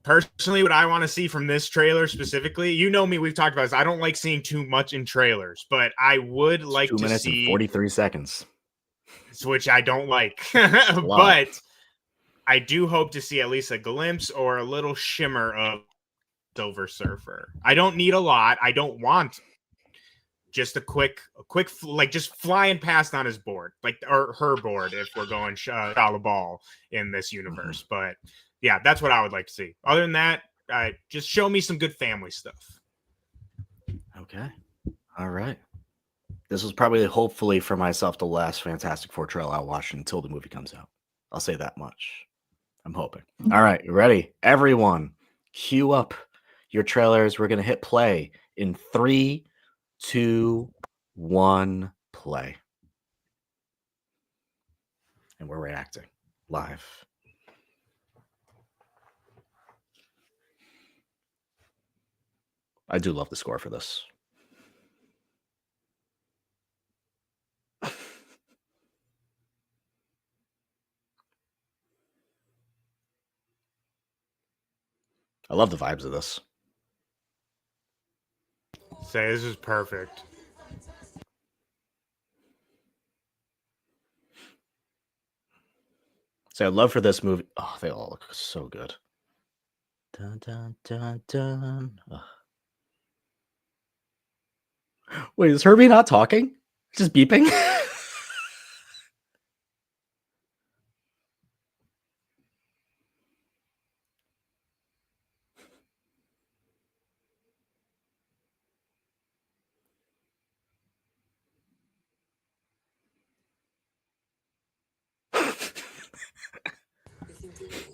C: Personally, what I want to see from this trailer specifically, you know me, we've talked about this. I don't like seeing too much in trailers, but I would like
A: 2
C: to
A: minutes
C: see
A: and 43 seconds.
C: which I don't like. But I do hope to see at least a glimpse or a little shimmer of Silver Surfer. I don't need a lot. I don't want just a quick, like just flying past on his board, like or her board if we're going foul the ball in this universe. But yeah, that's what I would like to see. Other than that, just show me some good family stuff.
A: Okay. All right. This was probably, hopefully for myself, the last Fantastic Four trailer I'll watch until the movie comes out. I'll say that much. I'm hoping. All right. Ready? Everyone, cue up your trailers. We're going to hit play in 3, 2, 1, play. And we're reacting live. I do love the score for this. I love the vibes of this.
C: Say this is perfect.
A: So I love for this movie. Oh, they all look so good. Dun, dun, dun, dun. Ugh. Wait, is Herbie not talking? Just beeping?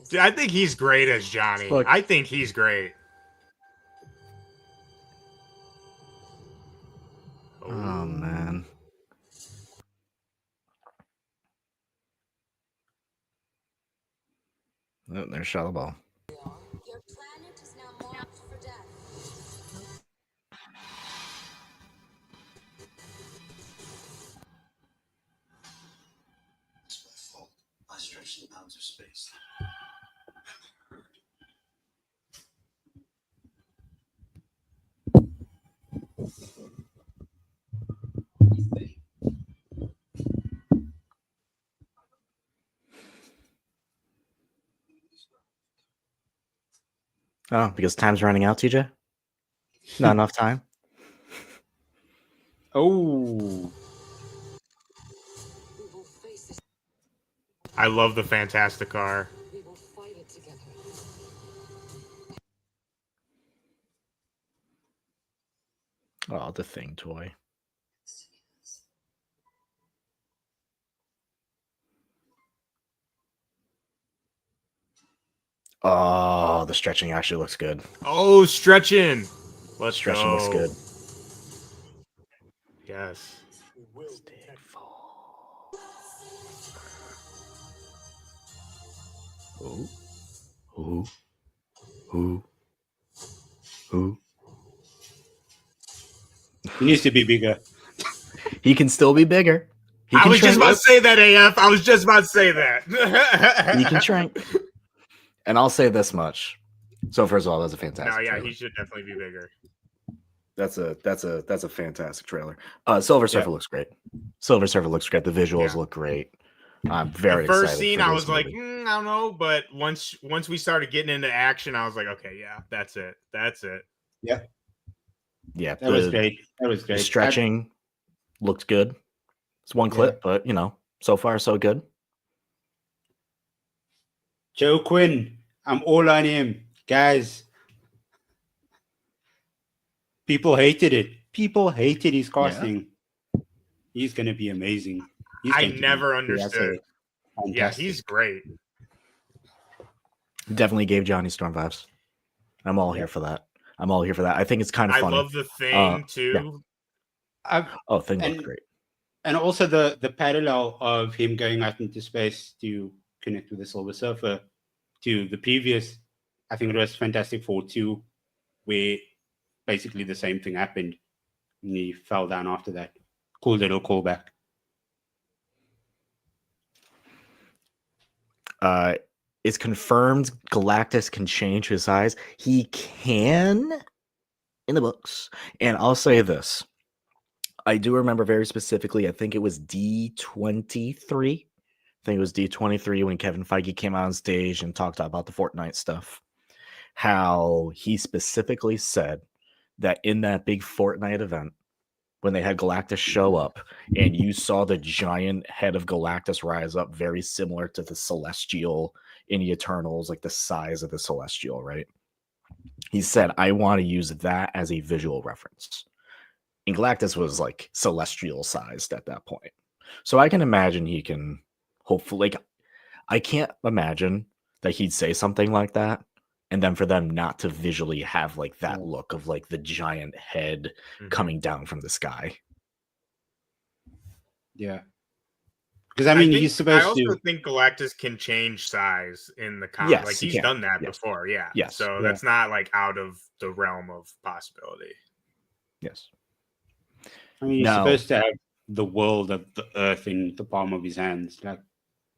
C: Dude, I think he's great as Johnny. I think he's great.
A: Oh, there's Shadow Ball.
D: Your planet is now marked for death.
E: It's my fault. I stretched the bounds of space.
A: Oh, because time's running out, TJ? Not enough time?
B: Oh,
D: We will face it.
C: I love the Fantastic Car.
D: We will fight it together.
A: Oh, the Thing toy. Oh, the stretching actually looks good.
C: Oh, stretching. Let's
A: Stretching
C: go.
A: looks good.
C: Yes.
A: Ooh. Ooh. Ooh. Ooh.
B: he needs to be bigger.
A: He can still be bigger. He
C: I
A: can
C: was just
A: shrink.
C: about to say that, AF. I was just about to say that.
A: He can shrink. And I'll say this much. So first of all, that's a fantastic
C: No, yeah,
A: trailer.
C: he should definitely be bigger.
A: That's a fantastic trailer. Silver Surfer looks great. Silver Surfer looks great. The visuals look great. I'm very
C: The first
A: excited
C: scene,
A: for
C: I
A: this
C: was like,
A: movie.
C: I don't know, but once we started getting into action, I was like, okay, yeah, that's it.
A: Yeah,
B: That was great. That was
A: the
B: great.
A: stretching looked good. It's one clip, but so far so good.
B: Joe Quinn, I'm all on him, guys. People hated it. People hated his casting. He's gonna be amazing.
C: I never understood. Yeah, he's great.
A: Definitely gave Johnny Storm vibes. I'm all here for that. I think it's kind of funny.
C: I love the Thing too.
A: Thing looked great.
B: And also the parallel of him going out into space to connect with the Silver Surfer to the previous, I think it was Fantastic Four 2, where basically the same thing happened. And he fell down after that. Cool little callback.
A: It's confirmed Galactus can change his size. He can in the books. And I'll say this. I do remember very specifically, I think it was D23. I think it was D23 when Kevin Feige came out on stage and talked about the Fortnite stuff. How he specifically said that in that big Fortnite event, when they had Galactus show up and you saw the giant head of Galactus rise up, very similar to the Celestial in the Eternals, like the size of the Celestial, right? He said, I want to use that as a visual reference. And Galactus was like celestial sized at that point. So I can imagine he can hopefully, I can't imagine that he'd say something like that and then for them not to visually have like that look of like the giant head coming down from the sky.
B: Yeah. Because I mean, he's supposed to.
C: I also think Galactus can change size in the comic.
A: Yes,
C: like he's done that before. Yeah.
A: Yes.
C: So that's not like out of the realm of possibility.
A: Yes.
B: I mean, he's supposed to have the world of the Earth in the palm of his hands. Like,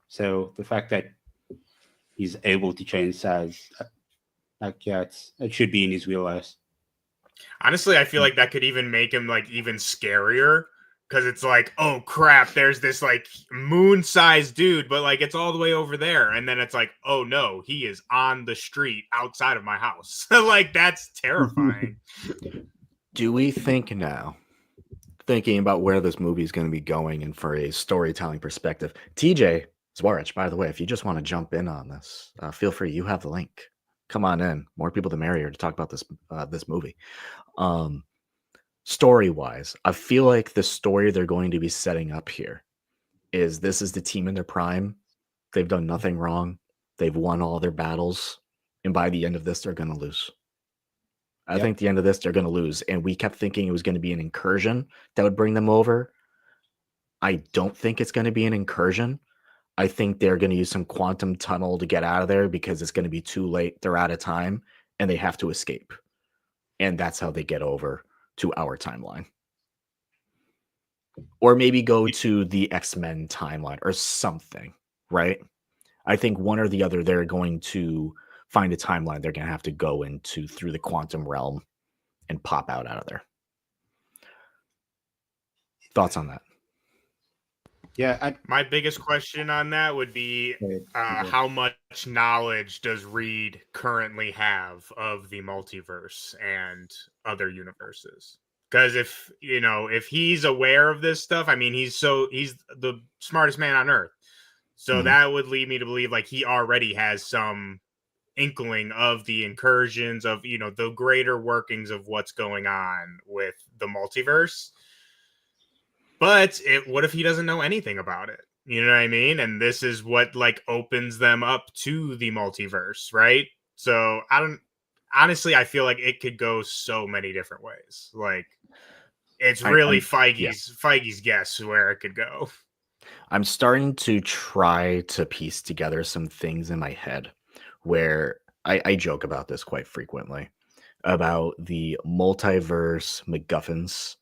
B: so the fact that he's able to change size, it should be in his wheelhouse.
C: Honestly, I feel like that could even make him like even scarier. Because it's like, oh crap, there's this like moon-sized dude, but like it's all the way over there. And then it's like, oh no, he is on the street outside of my house. Like that's terrifying.
A: Do we think now, thinking about where this movie is going to be going and for a storytelling perspective, TJ Zwarich, by the way, if you just want to jump in on this, feel free. You have the link. Come on in. More people the merrier to talk about this movie. Story-wise, I feel like the story they're going to be setting up here is this is the team in their prime. They've done nothing wrong. They've won all their battles. And by the end of this, they're going to lose. I think the end of this, they're going to lose. And we kept thinking it was going to be an incursion that would bring them over. I don't think it's going to be an incursion. I think they're going to use some quantum tunnel to get out of there because it's going to be too late. They're out of time and they have to escape. And that's how they get over to our timeline. Or maybe go to the X-Men timeline or something, right? I think one or the other, they're going to find a timeline they're going to have to go into through the quantum realm and pop out of there. Thoughts on that?
B: Yeah,
C: My biggest question on that would be how much knowledge does Reed currently have of the multiverse and other universes? Because if he's aware of this stuff, I mean, he's the smartest man on Earth. So that would lead me to believe like he already has some inkling of the incursions of, the greater workings of what's going on with the multiverse. But what if he doesn't know anything about it? You know what I mean? And this is what like opens them up to the multiverse, right? So I feel like it could go so many different ways. Like it's really Feige's guess where it could go.
A: I'm starting to try to piece together some things in my head where I joke about this quite frequently about the multiverse MacGuffins,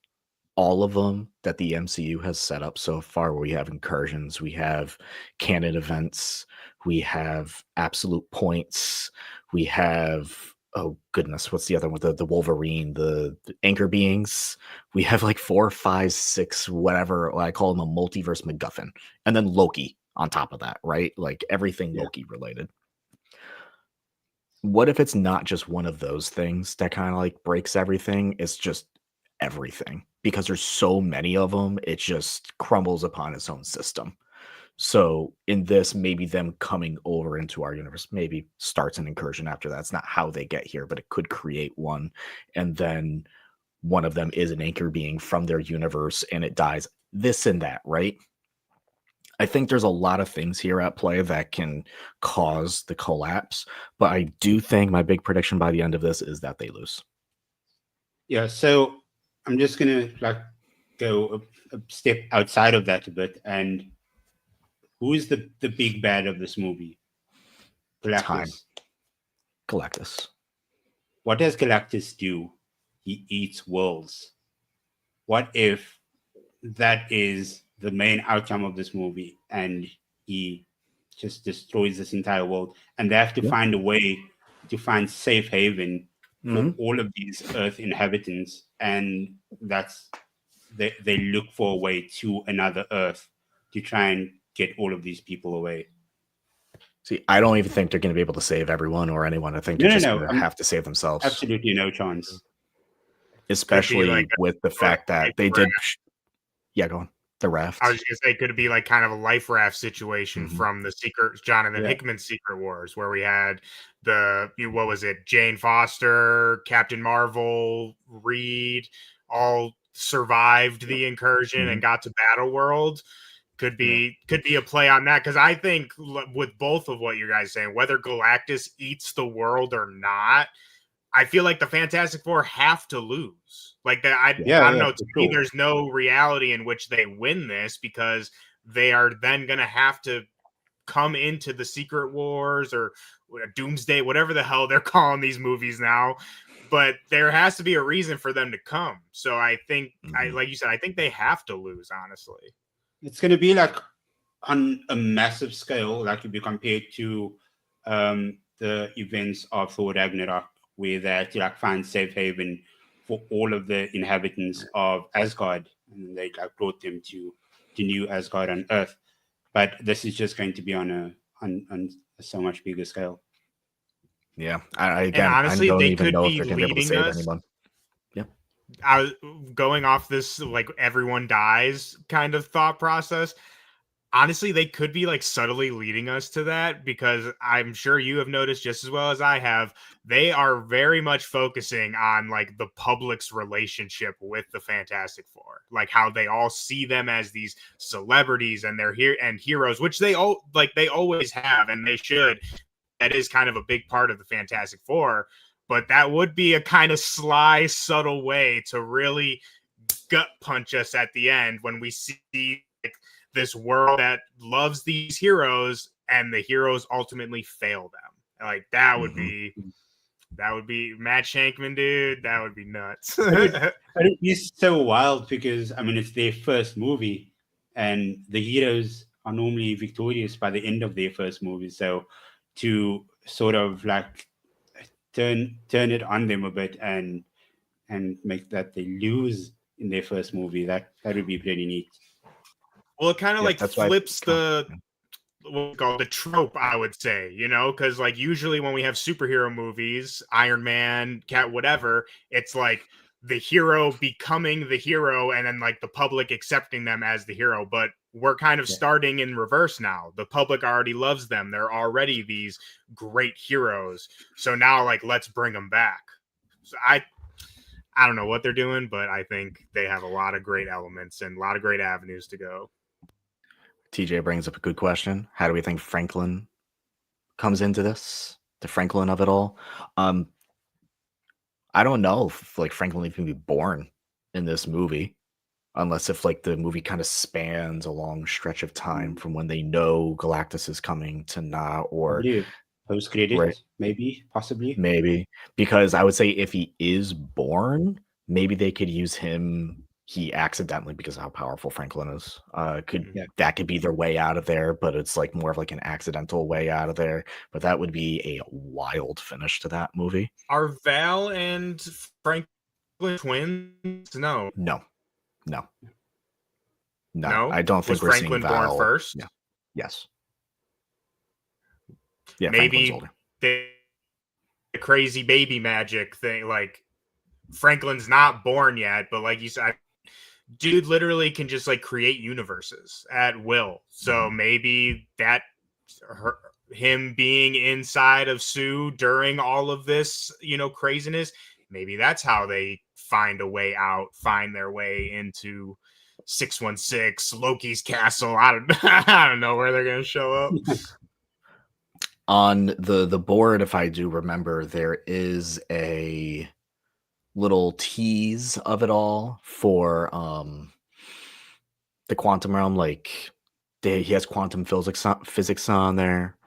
A: all of them that the MCU has set up so far, where we have incursions, we have canon events, we have absolute points, we have, oh goodness, what's the other one? The Wolverine, the anchor beings. We have like 4, 5, 6, whatever. I call them a multiverse MacGuffin. And then Loki on top of that, right? Like everything Loki related. What if it's not just one of those things that kind of like breaks everything? It's just everything. Because there's so many of them, it just crumbles upon its own system. So in this, maybe them coming over into our universe maybe starts an incursion after that. It's not how they get here, but it could create one. And then one of them is an anchor being from their universe and it dies. This and that, right? I think there's a lot of things here at play that can cause the collapse. But I do think my big prediction by the end of this is that they lose.
B: Yeah, so I'm just gonna like go a step outside of that a bit. And who is the big bad of this movie? Galactus.
A: Time. Galactus.
B: What does Galactus do? He eats worlds. What if that is the main outcome of this movie and he just destroys this entire world and they have to find a way to find safe haven for all of these Earth inhabitants, and that's they look for a way to another Earth to try and get all of these people away.
A: See, I don't even think they're going to be able to save everyone or anyone. I think they're just going to have to save themselves.
B: Absolutely no chance.
A: Especially like with the fact that they did. Yeah, go on. The raft.
C: I was going to say, could it be like kind of a life raft situation from the Jonathan Hickman Secret Wars, where we had what was it? Jane Foster, Captain Marvel, Reed, all survived the incursion and got to Battle World. Could be a play on that, because I think with both of what you guys are saying, whether Galactus eats the world or not, I feel like the Fantastic Four have to lose. Like that, I don't know. To me, there's no reality in which they win this, because they are then going to have to come into the Secret Wars or Doomsday, whatever the hell they're calling these movies now. But there has to be a reason for them to come. So I think, like you said, I think they have to lose. Honestly,
B: it's going to be like on a massive scale, like if you compare it to the events of Thor Ragnarok, where they had to like find safe haven for all of the inhabitants of Asgard, and they like brought them to new Asgard on Earth. But this is just going to be on a so much bigger scale.
A: Yeah,
C: honestly,
A: I don't
C: they
A: even
C: could
A: know if
C: be
A: they're going to be able to save
C: us.
A: anyone. Yeah,
C: I was going off this like everyone dies kind of thought process. Honestly, they could be like subtly leading us to that, because I'm sure you have noticed just as well as I have, they are very much focusing on like the public's relationship with the Fantastic Four, like how they all see them as these celebrities and they're here and heroes, which they always have, and they should. That is kind of a big part of the Fantastic Four, but that would be a kind of sly, subtle way to really gut punch us at the end when we see like this world that loves these heroes, and the heroes ultimately fail them. Like that would be Matt Shankman, dude. That would be nuts.
B: It'd be so wild because I mean it's their first movie, and the heroes are normally victorious by the end of their first movie. So to sort of like turn it on them a bit and make that they lose in their first movie, that would be pretty neat.
C: Well, it kind of like
A: that's why
C: flips the what's called the trope, I would say, you know, because like usually when we have superhero movies, Iron Man, Cat, whatever, it's like the hero becoming the hero and then like the public accepting them as the hero. But we're kind of starting in reverse now. The public already loves them. They're already these great heroes. So now like let's bring them back. So I don't know what they're doing, but I think they have a lot of great elements and a lot of great avenues to go.
A: TJ brings up a good question. How do we think Franklin comes into this? The Franklin of it all? I don't know if like Franklin even be born in this movie, unless if like the movie kind of spans a long stretch of time from when they know Galactus is coming to not, or
B: post credit,
A: right.
B: possibly.
A: Maybe, because I would say if he is born, maybe they could use him. He accidentally, because of how powerful Franklin is, that could be their way out of there, but it's like more of like an accidental way out of there. But that would be a wild finish to that movie.
C: Are Val and Franklin twins? No.
A: I don't think we're
C: Franklin
A: seeing Val
C: born first.
A: Yeah. Yes. Yeah,
C: maybe the crazy baby magic thing. Like Franklin's not born yet, but like you said, dude literally can just like create universes at will. So maybe that him being inside of Sue during all of this, you know, craziness, maybe that's how they find a way out, find their way into 616, Loki's castle. I don't know where they're gonna show up.
A: On the board, if I do remember, there is a little tease of it all for the quantum realm. Like he has quantum physics on there.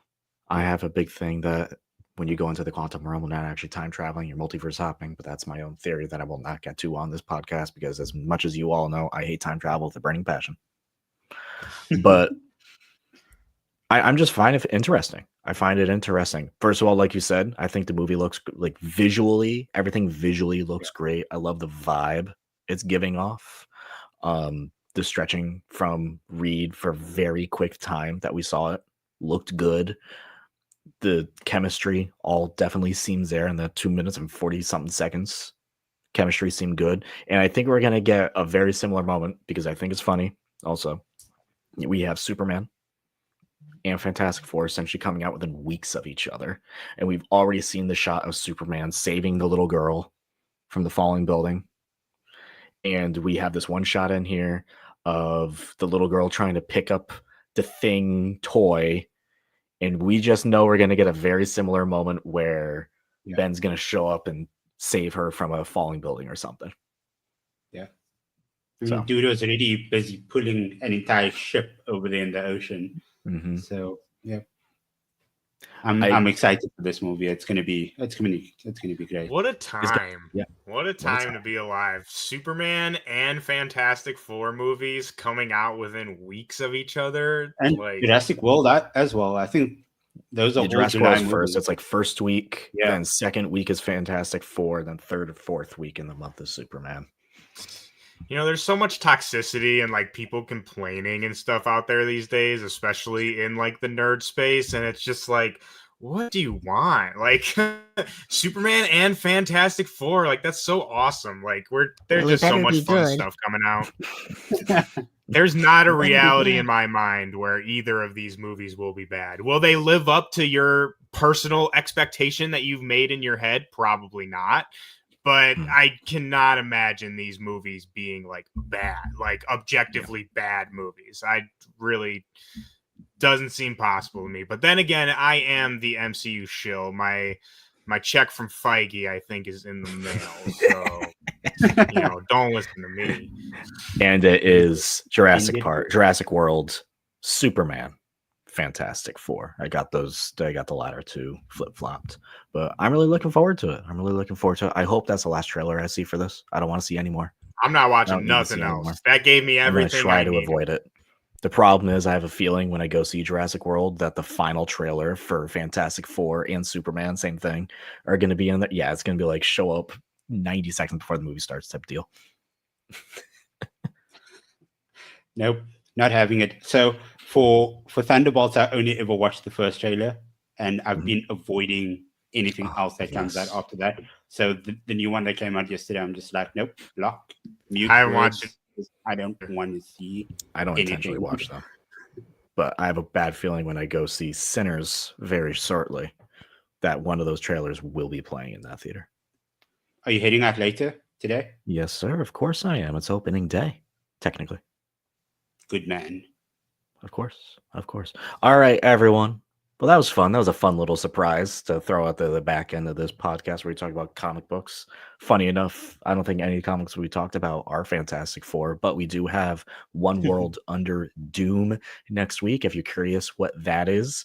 A: I have a big thing that when you go into the quantum realm, we're not actually time traveling, you're multiverse hopping, but that's my own theory that I will not get to on this podcast, because as much as you all know, I hate time travel with a burning passion. But I'm just fine if interesting. I find it interesting. First of all, like you said, I think the movie looks like visually, everything visually looks great. I love the vibe it's giving off. The stretching from Reed for very quick time that we saw it looked good. The chemistry all definitely seems there in the 2 minutes and 40 something seconds. Chemistry seemed good. And I think we're going to get a very similar moment, because I think it's funny. Also, we have Superman and Fantastic Four essentially coming out within weeks of each other. And we've already seen the shot of Superman saving the little girl from the falling building. And we have this one shot in here of the little girl trying to pick up the Thing toy. And we just know we're going to get a very similar moment where Ben's going to show up and save her from a falling building or something.
B: Yeah. I mean, dude was already busy pulling an entire ship over there in the ocean. So yeah, I'm excited for this movie. It's gonna be great.
C: What a time! What a time to be alive. Superman and Fantastic Four movies coming out within weeks of each other,
B: and like Jurassic World as well. I think those are
A: Jurassic World first. It's like first week, then second week is Fantastic Four, then third or fourth week in the month is Superman.
C: You know, there's so much toxicity and like people complaining and stuff out there these days, especially in like the nerd space. And it's just like, what do you want? Like Superman and Fantastic Four, like that's so awesome. Like there's just so much fun stuff coming out. There's not a reality in my mind where either of these movies will be bad. Will they live up to your personal expectation that you've made in your head? Probably not. But I cannot imagine these movies being like bad, like objectively bad movies. I really doesn't seem possible to me. But then again, I am the MCU shill. My check from Feige, I think, is in the mail. So Don't listen to me.
A: And it is Jurassic World, Superman, Fantastic Four. I got the latter two flip-flopped. But I'm really looking forward to it. I hope that's the last trailer I see for this. I don't want to see any more.
C: I'm not
A: I
C: watching
A: don't need to see
C: nothing else.
A: anymore.
C: That gave me
A: I'm going to
C: everything
A: try
C: I
A: to
C: needed.
A: avoid it. The problem is I have a feeling when I go see Jurassic World that the final trailer for Fantastic Four and Superman, same thing, are going to be in there. Yeah, it's going to be like show up 90 seconds before the movie starts type deal.
B: Nope, not having it. So for Thunderbolts, I only ever watched the first trailer, and I've been avoiding anything else that comes out after that. So the new one that came out yesterday, I'm just like, nope, block, mute.
C: I haven't watched it.
B: I don't want to see.
A: I don't
B: anything.
A: intentionally watch them, but I have a bad feeling when I go see Sinners very shortly that one of those trailers will be playing in that theater.
B: Are you heading out later today?
A: Yes, sir. Of course I am. It's opening day, technically.
B: Good man.
A: Of course. All right, everyone. Well, that was fun. That was a fun little surprise to throw at the back end of this podcast where we talk about comic books. Funny enough, I don't think any comics we talked about are Fantastic Four, but we do have One World Under Doom next week. If you're curious what that is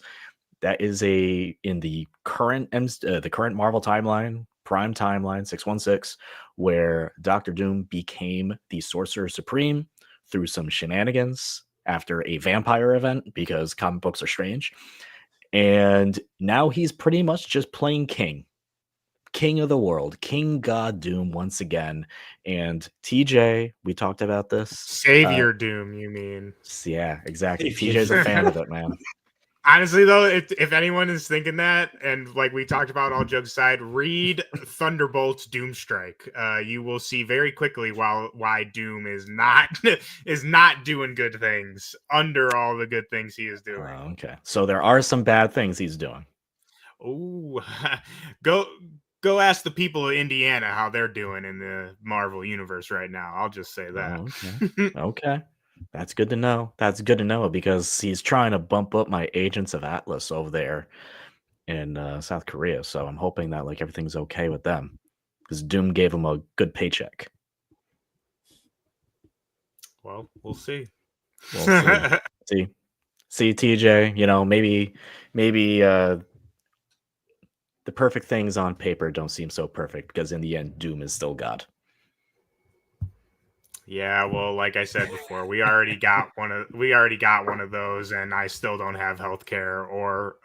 A: in the current Marvel timeline, Prime timeline 616, where Dr. Doom became the Sorcerer Supreme through some shenanigans after a vampire event, because comic books are strange. And now he's pretty much just playing king of the world, King God Doom once again. And TJ, we talked about this.
C: Savior Doom, you mean?
A: Yeah, exactly. TJ's a fan of it, man.
C: Honestly, though, if anyone is thinking that, and like we talked about, all jokes aside, read Thunderbolt's Doomstrike. You will see very quickly why Doom is not doing good things under all the good things he is doing.
A: Okay, so there are some bad things he's doing.
C: Oh, go ask the people of Indiana how they're doing in the Marvel universe right now. I'll just say that.
A: Oh, okay. That's good to know. Because he's trying to bump up my Agents of Atlas over there in South Korea. So I'm hoping that like everything's okay with them, because Doom gave him a good paycheck.
C: Well, we'll see.
A: See, TJ. Maybe the perfect things on paper don't seem so perfect, because in the end, Doom is still God.
C: Yeah, well, like I said before, we already got one of those, and I still don't have health care, or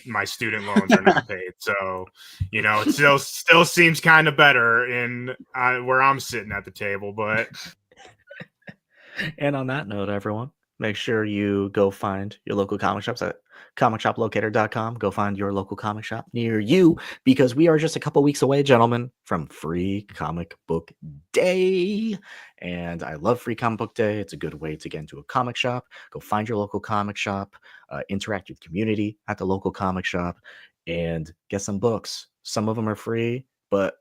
C: my student loans are not paid. So, it still seems kind of better in where I'm sitting at the table. But
A: and on that note, everyone, make sure you go find your local comic shops at comicshoplocator.com. Go find your local comic shop near you, because we are just a couple weeks away, gentlemen, from Free Comic Book Day. And I love Free Comic Book Day. It's a good way to get into a comic shop. Go find your local comic shop, interact with the community at the local comic shop, and get some books. Some of them are free, but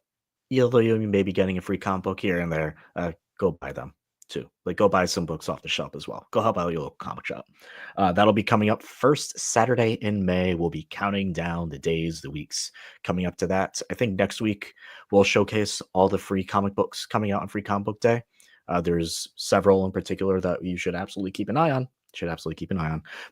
A: you may be getting a free comic book here and there. Go buy them too. Like, go buy some books off the shelf as well. Go help out your local comic shop. That'll be coming up first Saturday in May. We'll be counting down the days, the weeks coming up to that. I think next week we'll showcase all the free comic books coming out on Free Comic Book Day. There's several in particular that you should absolutely keep an eye on.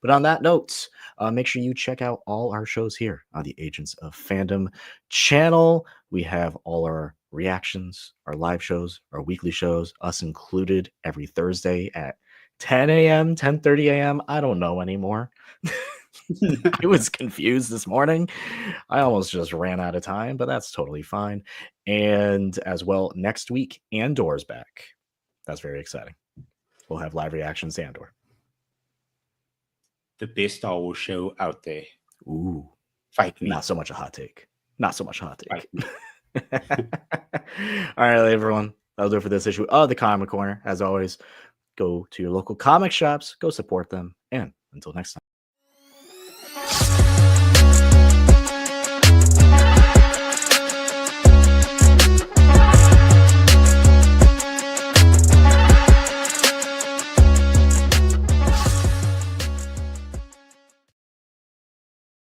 A: But on that note, make sure you check out all our shows here on the Agents of Fandom channel. We have all our reactions, our live shows, our weekly shows, us included, every Thursday at 10 a.m., 10:30 a.m. I don't know anymore. I was confused this morning. I almost just ran out of time, but that's totally fine. And as well, next week, Andor's back. That's very exciting. We'll have live reactions to Andor.
B: The best Star Wars show out there.
A: Ooh.
B: Fight me.
A: Not so much a hot take. All right, everyone. That'll do it for this issue of the Comic Corner. As always, go to your local comic shops, go support them, and until next time.